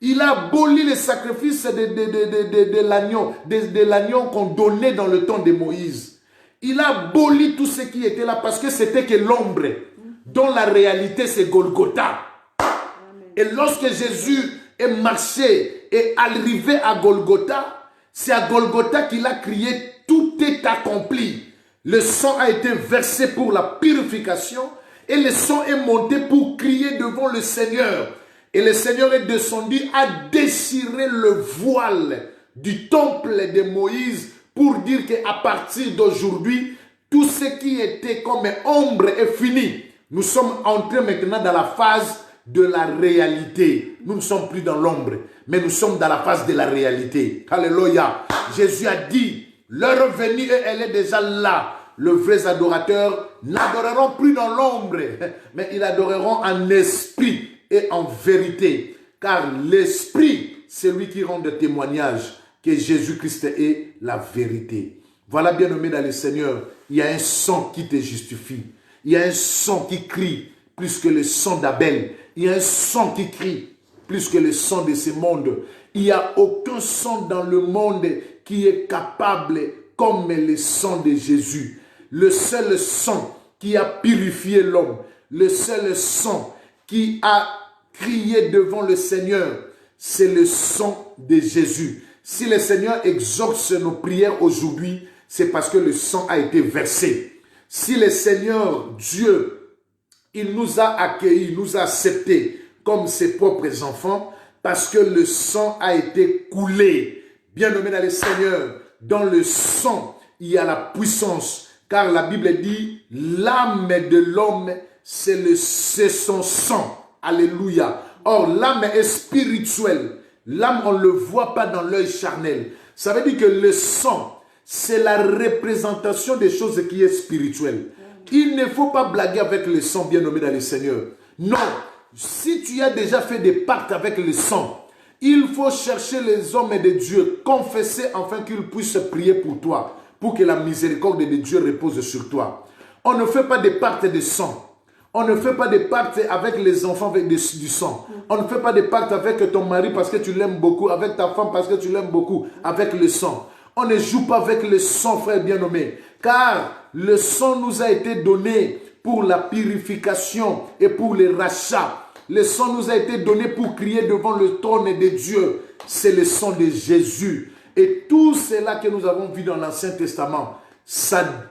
Il a aboli les sacrifices de l'agneau qu'on donnait dans le temps de Moïse. Il a aboli tout ce qui était là parce que c'était que l'ombre. Dont la réalité c'est Golgotha. Et lorsque Jésus est marché et arrivé à Golgotha, C'est à Golgotha qu'il a crié, tout est accompli. Le sang a été versé pour la purification et le sang est monté pour crier devant le Seigneur. Et le Seigneur est descendu à déchirer le voile du temple de Moïse pour dire qu'à partir d'aujourd'hui, tout ce qui était comme ombre est fini. Nous sommes entrés maintenant dans la phase de la réalité. Nous ne sommes plus dans l'ombre, mais nous sommes dans la phase de la réalité. Alléluia. Jésus a dit, l'heure venue et elle est déjà là. Les vrais adorateurs n'adoreront plus dans l'ombre, mais ils adoreront en esprit et en vérité. Car l'esprit, c'est lui qui rend le témoignage que Jésus-Christ est la vérité. Voilà, bien-aimé dans le Seigneur, il y a un sang qui te justifie. Il y a un sang qui crie plus que le sang d'Abel. Il y a un sang qui crie plus que le sang de ce monde. Il n'y a aucun sang dans le monde qui est capable comme le sang de Jésus. Le seul sang qui a purifié l'homme. Le seul sang qui a crié devant le Seigneur. C'est le sang de Jésus. Si le Seigneur exauce nos prières aujourd'hui, c'est parce que le sang a été versé. Si le Seigneur Dieu, il nous a accueillis, nous a acceptés comme ses propres enfants, parce que le sang a été coulé. Bien-aimé dans le Seigneur, dans le sang, il y a la puissance. Car la Bible dit, l'âme de l'homme, c'est son sang. Alléluia. Or, l'âme est spirituelle. L'âme, on ne le voit pas dans l'œil charnel. Ça veut dire que le sang, c'est la représentation des choses qui est spirituelle. Il ne faut pas blaguer avec le sang, bien nommé dans le Seigneur. Non, si tu as déjà fait des pactes avec le sang, il faut chercher les hommes de Dieu, confesser afin qu'ils puissent prier pour toi, pour que la miséricorde de Dieu repose sur toi. On ne fait pas des pactes de sang. On ne fait pas des pactes avec les enfants avec du sang. On ne fait pas des pactes avec ton mari parce que tu l'aimes beaucoup, avec ta femme parce que tu l'aimes beaucoup, avec le sang. On ne joue pas avec le sang, frère bien-nommé, car le sang nous a été donné pour la purification et pour le rachat. Le sang nous a été donné pour crier devant le trône de Dieu. C'est le sang de Jésus. Et tout cela que nous avons vu dans l'Ancien Testament, ça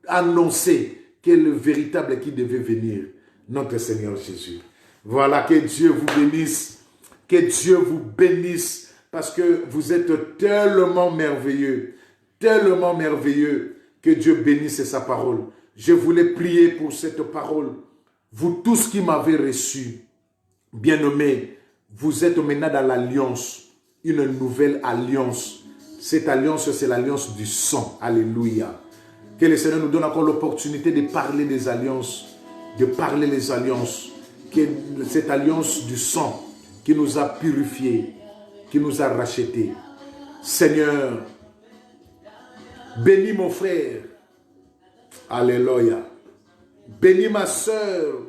annonçait que le véritable qui devait venir, notre Seigneur Jésus. Voilà, que Dieu vous bénisse, que Dieu vous bénisse, parce que vous êtes tellement merveilleux, que Dieu bénisse sa parole. Je voulais prier pour cette parole. Vous tous qui m'avez reçu, bien-aimés, vous êtes maintenant dans l'alliance, une nouvelle alliance. Cette alliance, c'est l'alliance du sang. Alléluia. Que le Seigneur nous donne encore l'opportunité de parler des alliances, de parler les alliances. Que cette alliance du sang qui nous a purifiés, qui nous a rachetés. Seigneur, bénis mon frère. Alléluia. Bénis ma soeur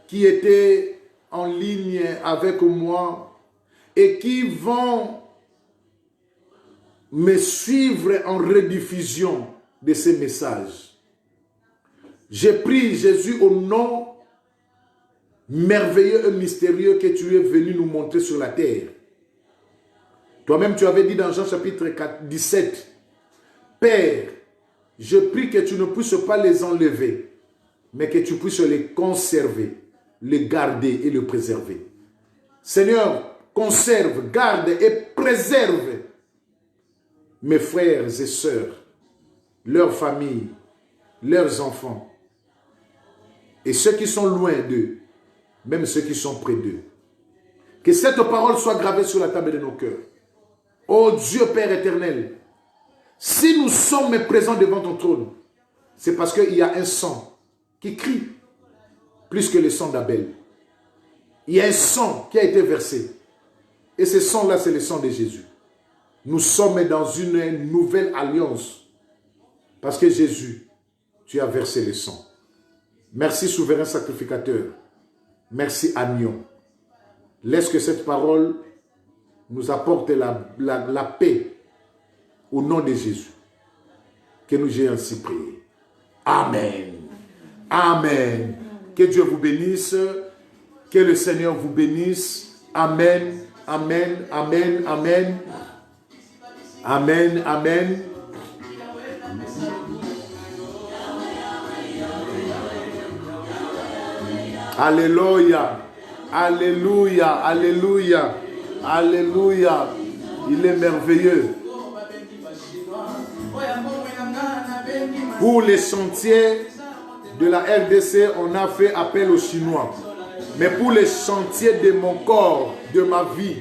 qui était en ligne avec moi et qui vont me suivre en rediffusion de ces messages. Je prie Jésus au nom merveilleux et mystérieux que tu es venu nous montrer sur la terre. Toi-même tu avais dit dans Jean chapitre 17, Père, je prie que tu ne puisses pas les enlever, mais que tu puisses les conserver, les garder et les préserver. Seigneur, conserve, garde et préserve mes frères et sœurs, leurs familles, leurs enfants, et ceux qui sont loin d'eux, même ceux qui sont près d'eux. Que cette parole soit gravée sur la table de nos cœurs. Ô Dieu Père éternel, si nous sommes présents devant ton trône, c'est parce qu'il y a un sang qui crie plus que le sang d'Abel. Il y a un sang qui a été versé. Et ce sang-là, c'est le sang de Jésus. Nous sommes dans une nouvelle alliance. Parce que Jésus, tu as versé le sang. Merci souverain sacrificateur. Merci agneau. Laisse que cette parole nous apporte la paix au nom de Jésus. Que nous ayons ainsi prié. Amen. Amen. Que Dieu vous bénisse. Que le Seigneur vous bénisse. Amen. Amen. Amen. Amen. Amen, amen. Alléluia, alléluia, alléluia, alléluia. Il est merveilleux. Pour les chantiers de la RDC, on a fait appel aux Chinois. Mais pour les chantiers de mon corps, de ma vie,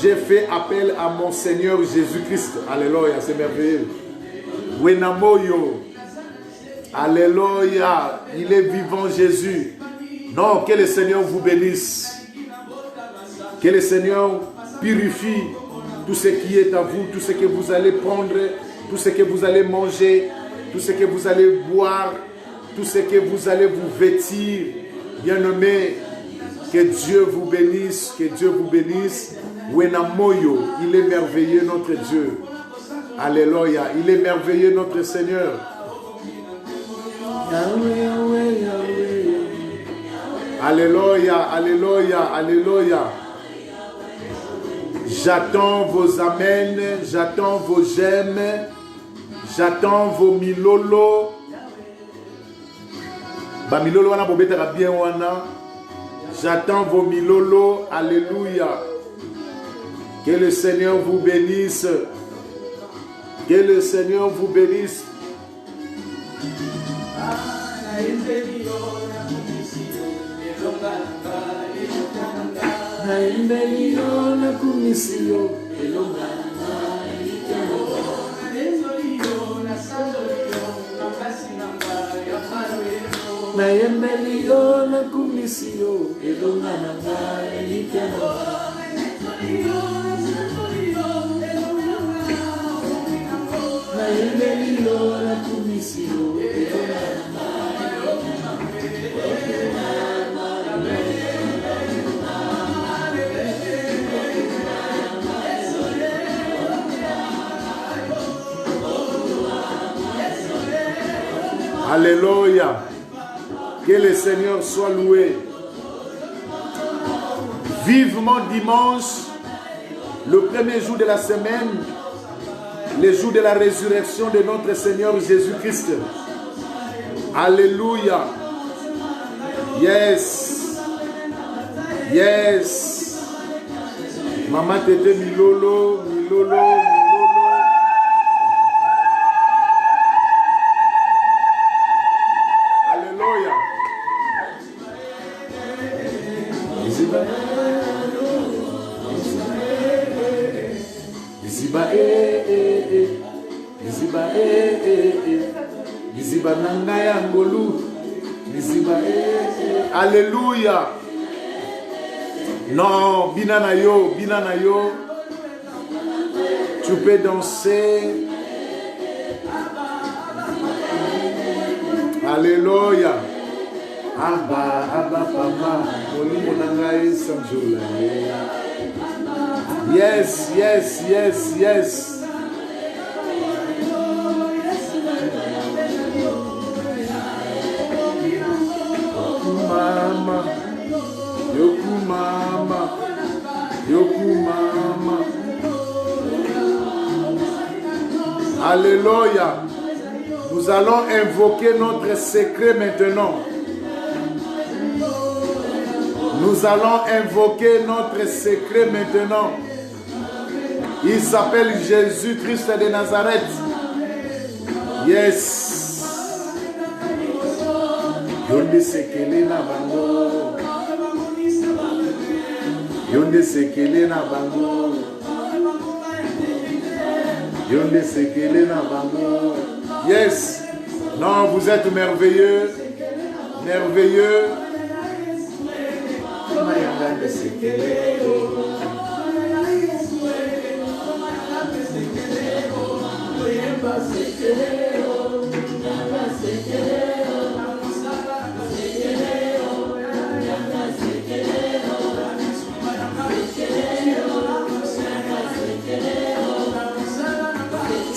j'ai fait appel à mon Seigneur Jésus-Christ. Alléluia, c'est merveilleux. Wenamoyo. Alléluia, il est vivant Jésus. Non, que le Seigneur vous bénisse. Que le Seigneur purifie tout ce qui est à vous, tout ce que vous allez prendre, tout ce que vous allez manger, tout ce que vous allez boire, tout ce que vous allez vous vêtir. Bien-aimés, que Dieu vous bénisse, que Dieu vous bénisse. Wenamoyo, il est merveilleux notre Dieu. Alléluia, il est merveilleux notre Seigneur. Yahweh, Yahweh, Yahweh. Alléluia, alléluia, alléluia. J'attends vos amens, j'attends vos j'aime, j'attends vos milolo. Ba milolo wana bobetaka bien wana. J'attends vos milolo, alléluia. Que le Seigneur vous bénisse. Que le Seigneur vous bénisse. Alléluia. Que le Seigneur soit loué. Vivement dimanche, le premier jour de la semaine, le jour de la résurrection de notre Seigneur Jésus-Christ. Alléluia. Yes. Yes. Maman Tété Milolo, Milolo. Alléluia. Non, binanayo, binanayo. Tu peux danser. Alléluia. Abba, Abba, Papa. Yes, yes, yes, yes. Mama, Yoku Mama, Yoku Mama. Alléluia. Nous allons invoquer notre secret maintenant. Nous allons invoquer notre secret maintenant. Il s'appelle Jésus-Christ de Nazareth. Yes. Yonde sekele na bango. Yonde sekele na bango. Yonde sekele na bango. Yes. Non, vous êtes merveilleux. Merveilleux.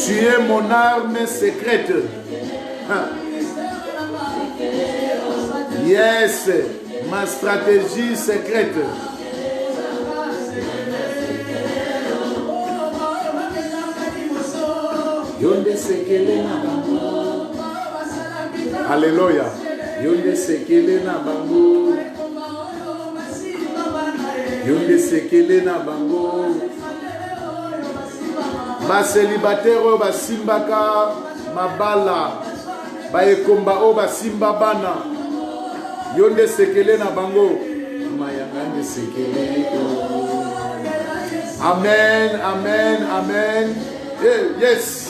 Tu es mon arme secrète. Yes, ma stratégie secrète. Yonde sekele na bango. Alléluia. Yonde sekele na bango. Yonde sekele na bango. Ba célibataire ba simbaka mabala. Ba ekomba o ba simba bana. Yonde sekele na bango. Mayangande sekele. Amen, amen, amen. Hey, yes.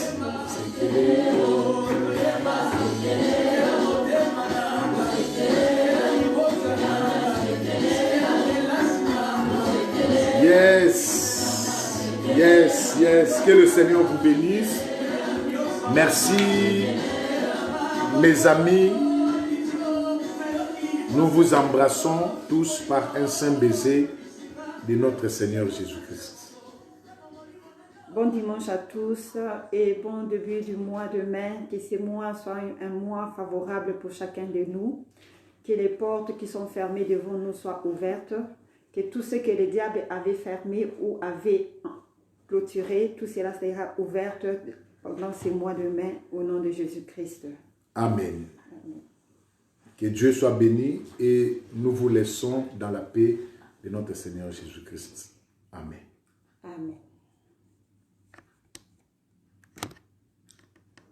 Yes, yes, yes. Que le Seigneur vous bénisse. Merci, mes amis. Nous vous embrassons tous par un saint baiser de notre Seigneur Jésus-Christ. Bon dimanche à tous et bon début du mois de mai. Que ce mois soit un mois favorable pour chacun de nous. Que les portes qui sont fermées devant nous soient ouvertes. Que tout ce que le diable avait fermé ou avait clôturé, tout cela sera ouvert pendant ces mois de mai au nom de Jésus-Christ. Amen. Amen. Que Dieu soit béni et nous vous laissons dans la paix de notre Seigneur Jésus-Christ. Amen. Amen.